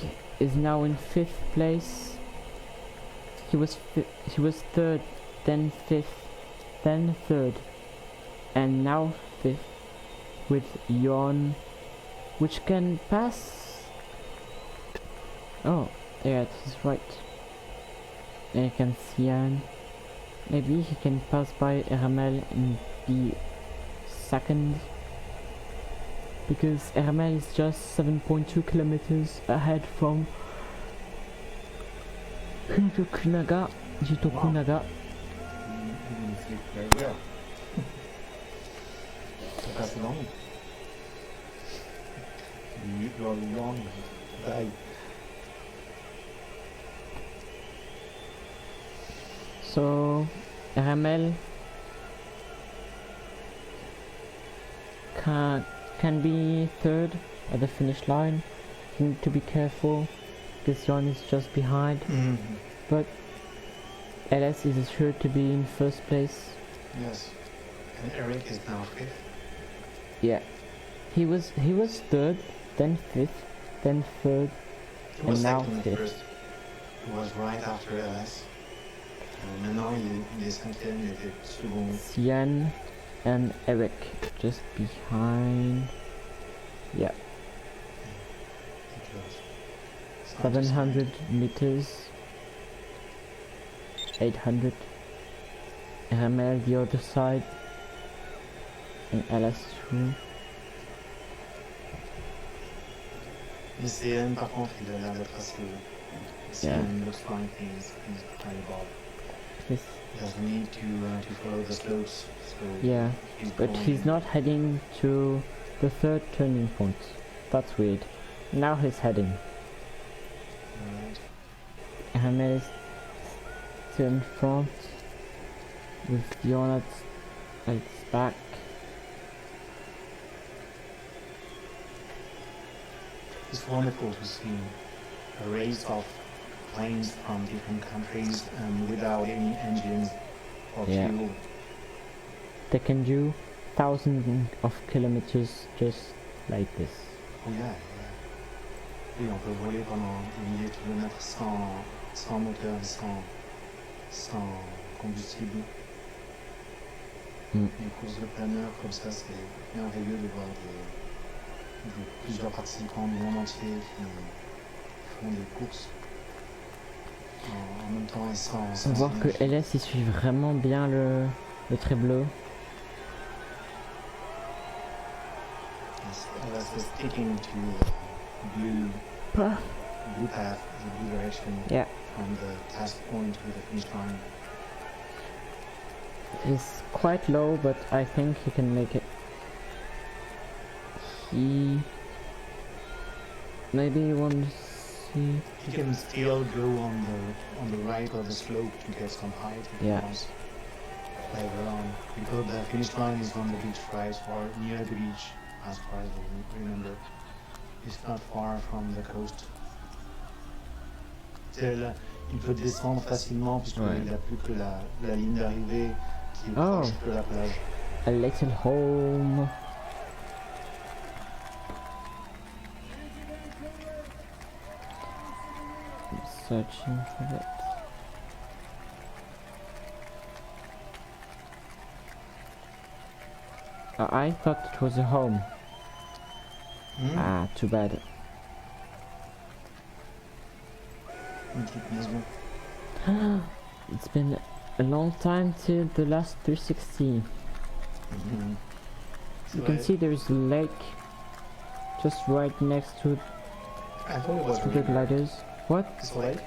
is now in 5th place. He was 3rd, then 5th, then 3rd, and now 5th with Jon, which can pass. Oh, there it is, right. And you can see Jan. Maybe he can pass by RML and be 2nd, because RML is just 7.2 kilometers ahead from Jitokunaga. You sleep very well. That's long. You are long. Bye. So RML can be 3rd at the finish line. You need to be careful because Jon is just behind. But LS is sure to be in 1st place. Yes. And Eric is now 5th. Yeah, he was 3rd, then 5th, then 3rd, He was and now second 5th. first. He was right after LS. Maintenant, il est 5e, il était second. Sian and Eric just behind. Yeah, It's hard to say. 700 meters, 800. RML the other side, and LS too. Mais CN par contre, il a l'air d'être assez haut. CN looks like he's high above. Yes. He doesn't need to follow the slopes. So Yeah, he's but going he's not heading to the third turning point. That's weird. Now he's heading. Right. Hamel is still in front with Dion at its back. It's wonderful to see a race of planes from different countries and without any engines or Yeah. fuel. They can do thousands of kilometers just like this. Oh yeah, yeah. Oui, on peut voler pendant des milliers de kilomètres sans moteur et sans combustible. Mm. Une course de planeurs comme ça, c'est merveilleux de voir plusieurs participants du monde entier qui font des courses en même temps et sans On voit que énergie. LS il suit vraiment bien le trait bleu. Yes, LS is sticking to the blue path, the blue direction Yeah, from the task point to the finish line. he's quite low, but I think he can make it. He maybe wants to see. He can still go on the right of the slope to get some height if Yeah. he wants later on. Because the finish line is on the beach, right, or near the beach, as far as I remember. It's not far from the coast. Il peut descendre facilement puisqu'il Ouais. n'a plus que la ligne d'arrivée qui est Oh. proche de la plage. A little home. I'm searching for it. I thought it was a home. Hmm? Ah, too bad. Une petite maison. It's been a long time till the last 360. Mhm. You can see there's a lake just right next to I thought it was the gliders. What? This lake?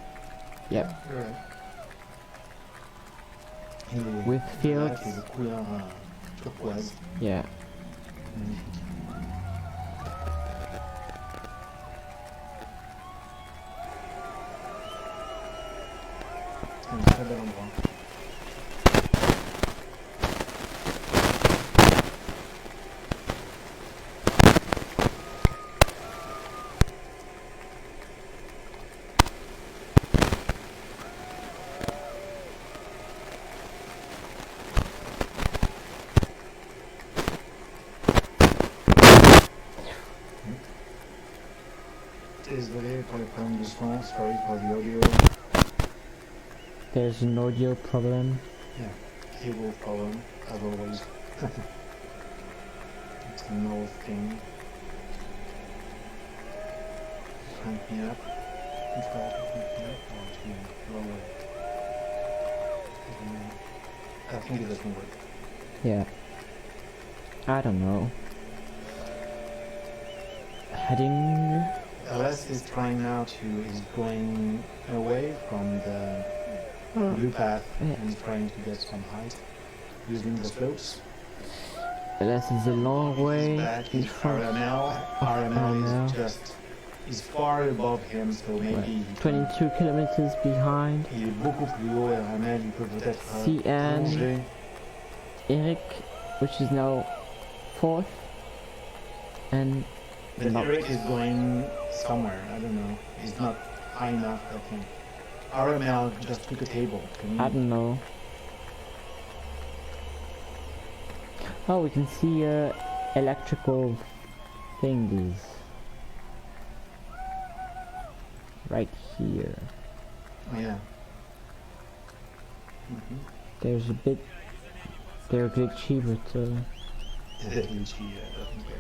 Yep. You're right. Et With le fields. lac est de couleur turquoise. Yeah. Magnifique. C'est un très bel endroit. Désolé pour les problèmes de son, sorry for the audio. There's an audio problem. Yeah, cable problem, as always. It's a normal thing. Crank me up. You try to crank me up or to lower it. I think it doesn't work. Yeah. I don't know. Heading. LS is trying now is going away from the blue path Yeah. and is trying to get some height using the slopes. This is a long He's way back in in front. RML. RML is is far above him, so maybe Ouais. he can- 22 kilometers behind. il est beaucoup plus haut. RML, il peut peut-être CN. plonger. Eric, which is now fourth. And But not- Eric is going somewhere. I don't know. He's not high enough, I think. RML just took a table. Can I you- don't know. Oh, we can see electrical thingies right here. Oh, yeah. Mhm. There's a bit. They're glitchy, but Glitchy, doesn't go.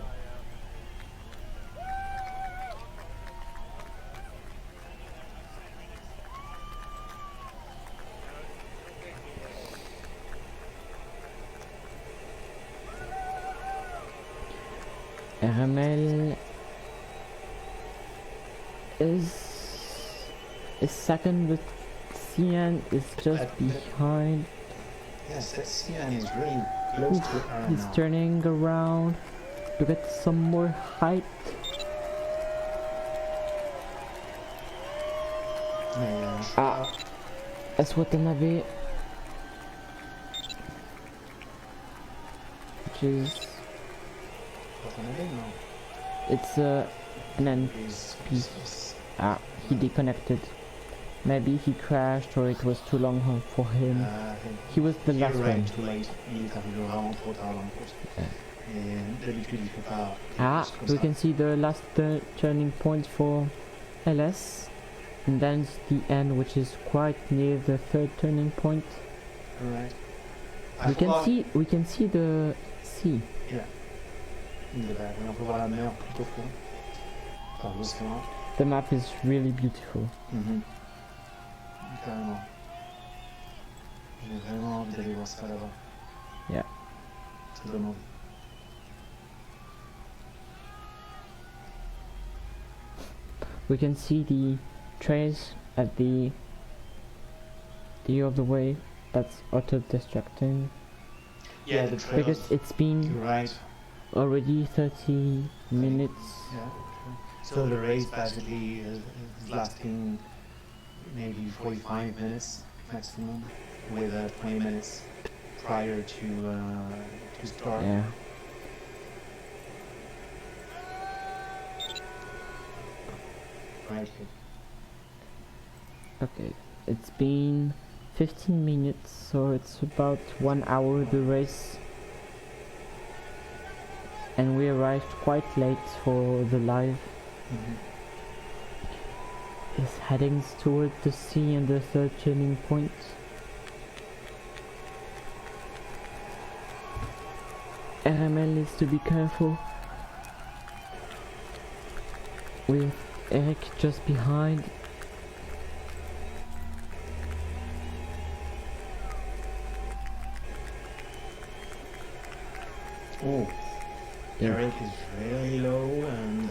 RML is second, but Cian is just behind. Yes, that Cian is really close to her He's now. turning around to get some more height. Ah, es Watanabe, which is it's an NP. Ah, he deconnected. Maybe he crashed or it was too long for him. He was the last one. Too late. Il est arrivé vraiment trop tard dans la course. Et d'habitude il fait pas. Ah, comme we ça. can see the last turning point for LS, and then it's the end, which is quite near the third turning point. Alright. We can see the sea. Yeah. On peut voir la mer tout au fond. Enfin, l'océan. The map is really beautiful. Carrément. J'ai vraiment envie d'aller voir ça là-bas. Yeah. Ça donne envie. We can see the trails at the other way. That's auto-destructing Yeah, the trails. because it's been You're right. already 30 minutes. Yeah. So the race basically is lasting maybe 45 minutes maximum, with 20 minutes prior to start. Yeah. Right. Okay. It's been 15 minutes, so it's about 1 hour the race. And we arrived quite late for the live. Is heading toward the sea and the third turning point. RML needs to be careful, with Eric just behind. Oh, Yeah. Eric is really low and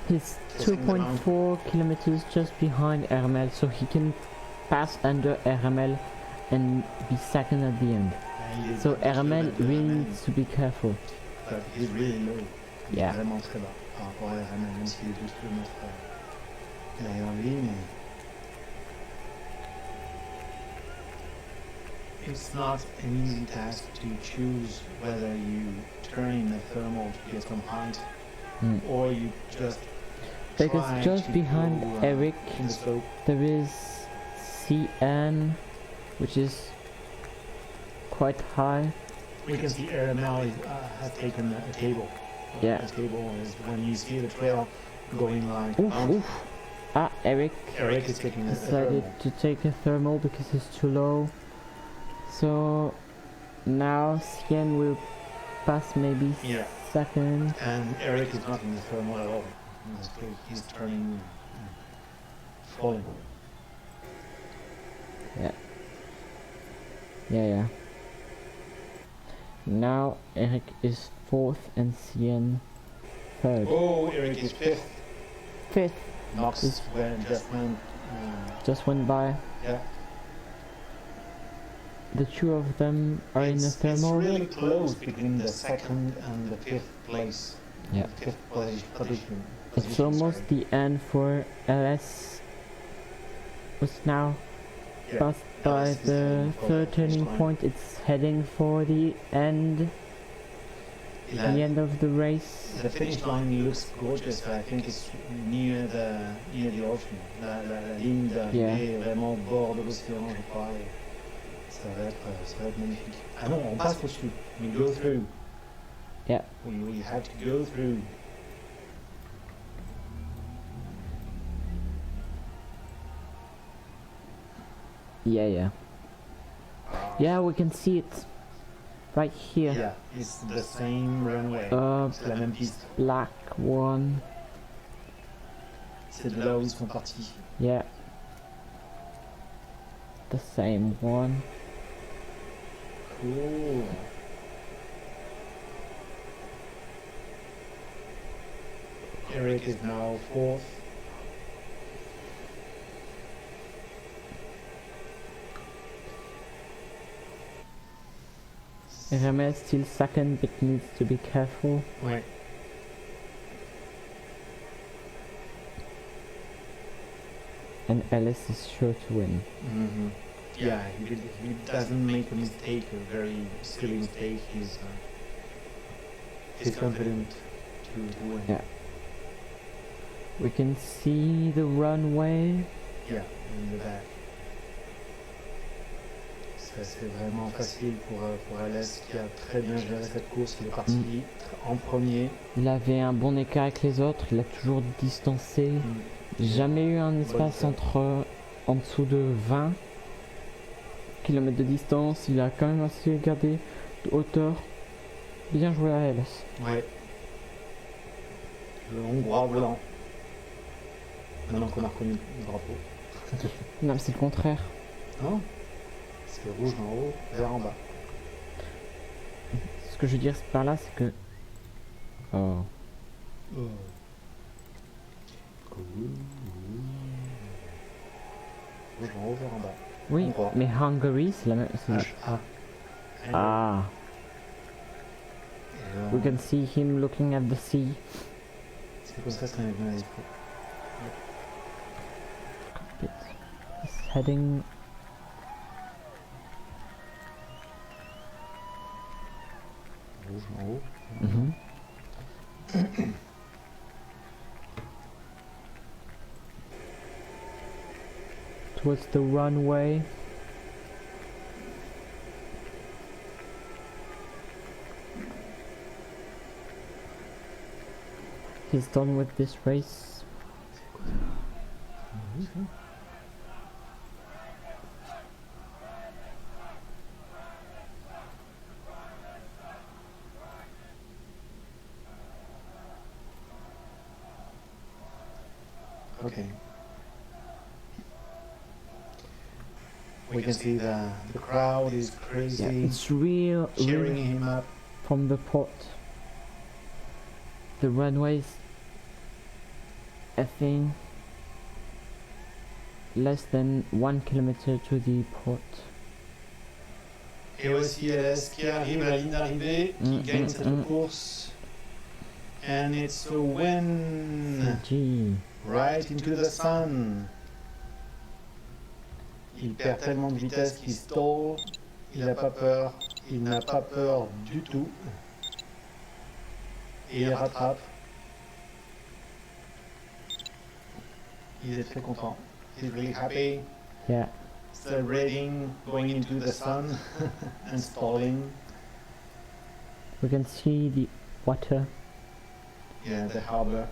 He's Kissing the 2.4 kilometers just behind RML, so he can pass under RML and be second at the end. So RML really needs to be careful. But he's really low. Il est Yeah. vraiment très bas par rapport à RML, même s'il est 12 km derrière lui, mais it's not an easy task to choose whether you turn in the thermal to get some height or you just Because try just to behind go, Eric in the slope. there is CN, which is quite high. We can see RML has taken a table. Yeah. A table is when you see the trail going like Oof, oof. Ah, Eric Eric is taking a decided thermal. to take a thermal because it's too low. So now CN will pass maybe Yeah. second. And Eric is not in the thermal at all. He's turning, falling. Yeah. Now Eric is fourth and CN third. Oh, Eric is fifth. Fifth Knox Is- just went by. yeah. The two of them are in the It's thermal. really close between the second and the fifth place. Yeah. Fifth position. It's almost the end for LS. Was now passed by LS is the heading for third the turning finish line. point. It's heading for the end of the race. The finish line looks gorgeous. I think it's near the ocean. La ligne d'arrivée est vraiment au bord de l'océan, je crois. Et ça va être magnifique. Ah non, on passe au-dessus. We go through. Yeah. We have to go through. Yeah, we can see it right here. Yeah, it's the same runway. C'est la même piste. Black one. C'est de là où ils sont partis. Yeah. The same one. Cool. Eric is now fourth. Remel still second but needs to be careful. Ouais. And Ellis is sure to win. Mm-hmm. Yeah, he doesn't make a mistake, a very silly mistake. He's confident to win. Yeah. We can see the runway. Yeah, in the back. Ça c'est vraiment facile pour Alès qui a très bien géré cette course. Il est parti en premier. Il avait un bon écart avec les autres, il a toujours distancé. Jamais eu un espace en dessous de 20 km de distance. Il a quand même assez gardé de hauteur. Bien joué à Ellis. Ouais. Le Hongrois blanc. Maintenant qu'on a reconnu le drapeau. Non, c'est le contraire. Non, c'est rouge en haut, vert en bas. Ce que je veux dire par là, c'est que... Oh. Cool. Rouge en haut, vert en bas. Oui, Hongrois. mais Hungary, c'est la même... Ah. We can see him looking at the sea. C'est comme ça que ça m'est venu à l'esprit. He's heading... Rouge en haut. Towards the runway. He's done with this race. Okay. We can see the crowd is crazy, Yeah, it's real cheering him up. from the port. The runways, I think, less than 1 kilometer to the port. Et aussi LS qui arrive à la ligne d'arrivée, qui gagne cette course. And it's a win! Gee. Right into the sun! Il perd tellement de vitesse qu'il stall. Il n'a pas peur. Il n'a pas peur du tout. Et il rattrape. Il est très content. He's really happy. Yeah. Celebrating, going into the sun and stalling. We can see the water. Yeah, the harbor.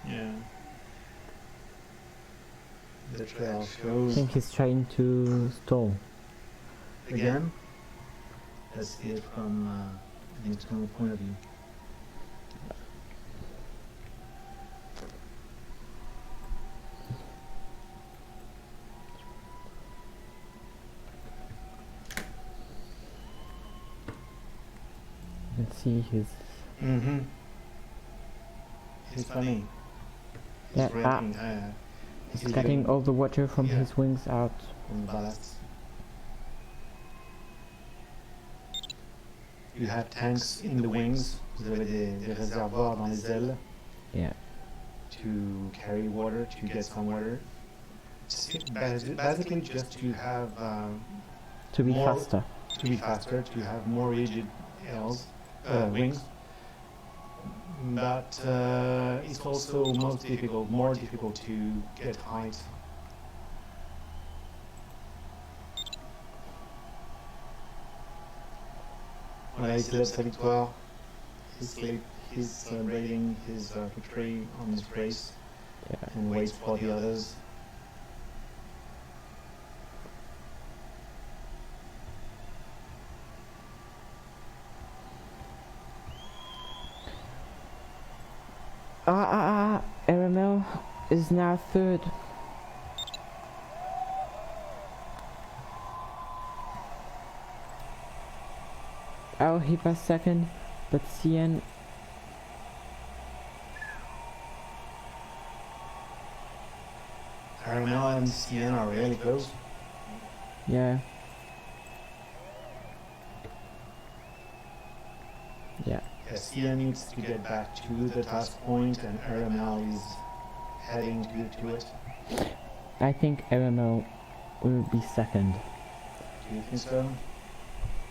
Yeah. The trail I shows think he's trying to stall. again. Let's see it from an external point of view. You can see his... Mm-hmm. He's funny. He's Yeah, renting, He's cutting all the water from Yeah. his wings out. from the ballast. You have tanks in the wings. Vous avez des réservoirs dans les ailes. Yeah. To carry water, to get some water. Basically, just to have To be More- faster. to be faster, to have more rigid wings. But it's also more difficult to get height. Voilà, il célèbre sa victoire. He's celebrating his victory on this race Yeah. and waits for the others. RML is now third. Oh, he passed second, but CN RML and CN are really close. Yeah. Yeah. CN needs to get back to the task point, and RML is heading to it. I think RML will be second. Do you think so?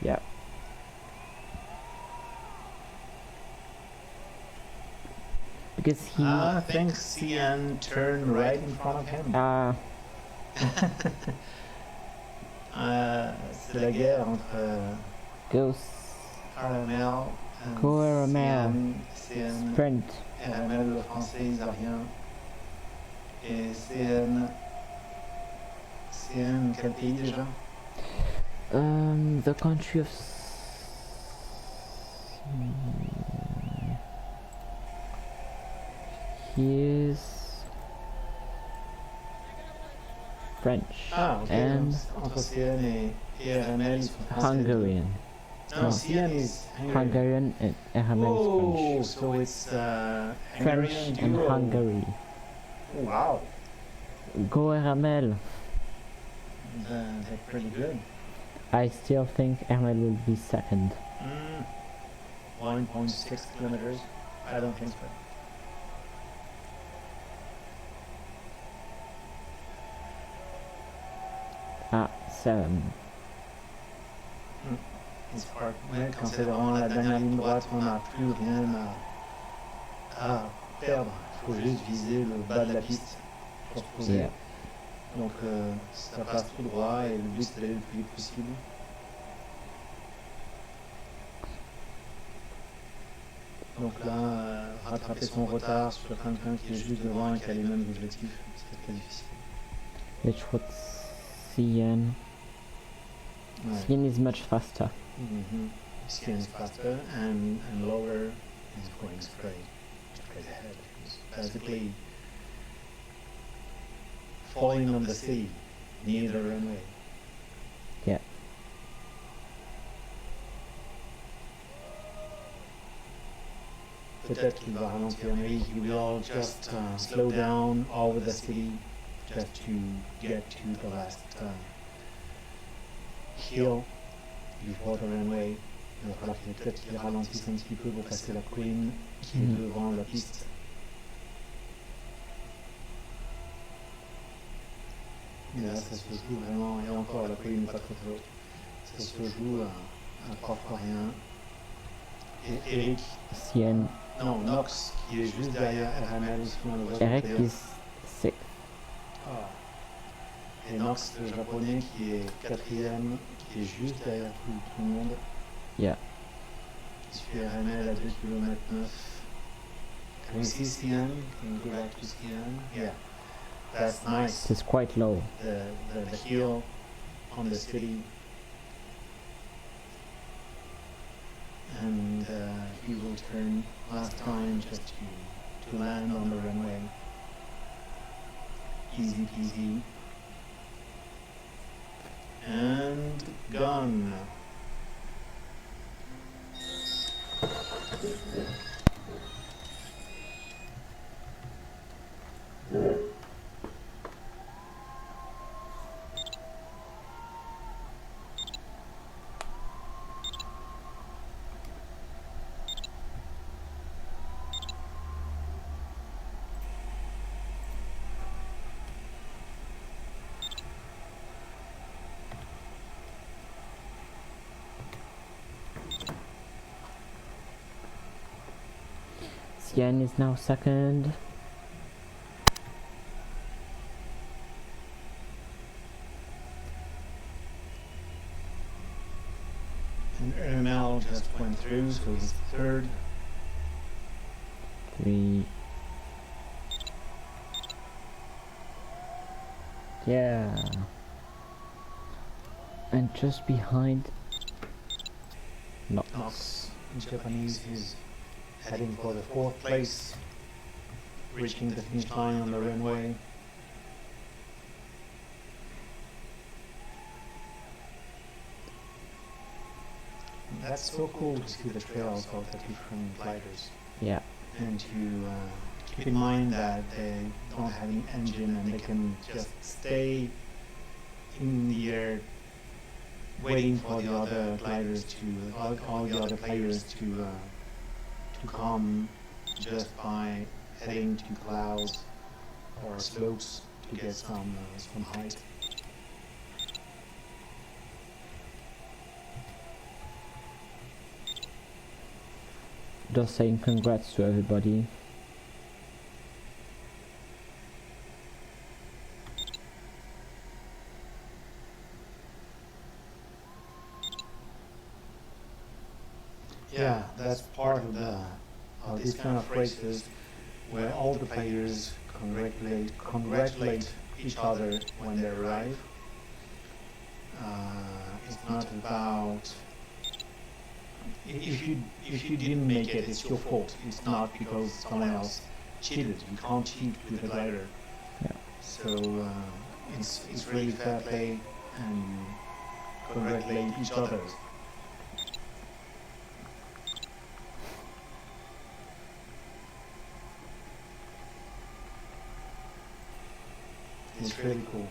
Yeah. Because he... I think CN turned right in front of him. C'est la guerre entre Go RML et Go RML. CN. Sprint. RML, le français, ils ont rien. Et CN, quel pays déjà? The country of... He is... French. Ah, ok. And Entre CN et RML, ils sont français. Hungarian. No, CN is Hungarian and RML is Oh, French. so it's French Hungarian and duo. Hungary. Wow, Go RML. they're pretty good. I still think RML will be second. 1.6 kilometers. I don't think so. Ah, 7. It's hard. Ouais, quand c'est vraiment la dernière ligne droite, on n'a plus rien à perdre. Il faut juste viser le bas de la piste pour se poser. Yeah. Donc ça passe tout droit et le but c'est d'aller le plus vite possible. Donc là, rattraper son retard sur quelqu'un qui est juste devant et qui a les mêmes objectifs, c'est très difficile. Which was CN. Ouais. CN is much faster. CN is faster and lower is going straight ahead. It's basically falling on the sea near the runway. Yeah. Peut-être qu'il va ralentir, maybe he will just slow down over the city just to get to the last hill before the runway. Il va falloir peut-être qu'il ralentisse un petit peu pour passer la colline qui est devant la piste. Et là, ça se joue vraiment, et encore, la colline n'est pas trop haute. Ça se joue à 3 fois rien. Et Eric, CN. non, Nox, qui est juste derrière RML, si on le voit. Eric is 6th. Ah. Et Nox, le japonais, qui est 4ème, qui est juste derrière tout le monde. Yeah. Qui suit RML à 2 km 9. Can we see CN? Can we go back to CN? Yeah. That's nice. It's quite low. The hill on the city. And he will turn last time just to land on the runway. Easy peasy. And gone. CN is now second. And RML just went through, so he's third. 3. Yeah. And just behind Nox. Nox, in Japanese, is heading for the 4th place, reaching the finish line on the runway. That's so cool to see the trails of the different gliders Yeah. and to keep in mind that they don't have any engine and they can just stay in the air waiting for the other gliders to all the other players to come just by heading to clouds or slopes to get some height. Just saying congrats to everybody. Yeah, that's part of these kind of races where all the players congratulate each other when they arrive. It's not about if you didn't make it, it's your fault. It's not because someone else cheated. You can't cheat with a glider. Yeah. So it's really fair play and congratulate each other. It's really cool.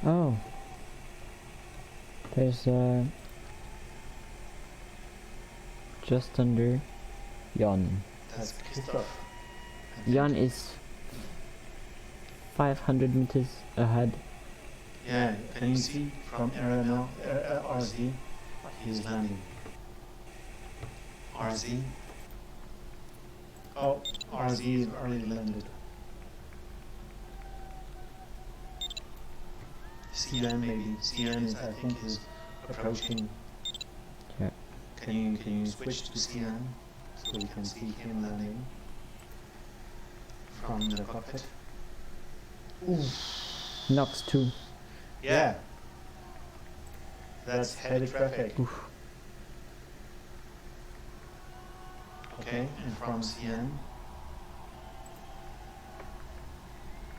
Oh, there's just under Jan. That's Christoph. Jan is 500 meters ahead. Yeah, can you see from RZ? He's landing. RZ. Oh, RZ is already landed. CN maybe. CN is, I think, is approaching. Yeah. Can you switch to CN so we can see him landing from the cockpit? Ooh. Knox 2. Yeah. That's heavy traffic. Oof. Okay, and from CN.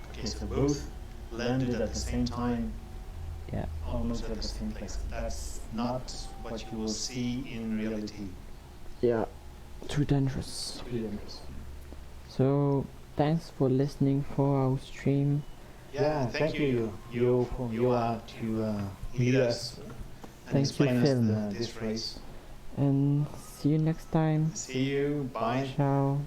Okay, so both landed at the same time. Yeah. Almost at the same place. That's not what you will see in reality. Yeah. Too dangerous. So thanks for listening for our stream. Yeah, thank you for to lead us and Thank you, explain Phil. us this race. And see you next time. See you. Bye. Ciao.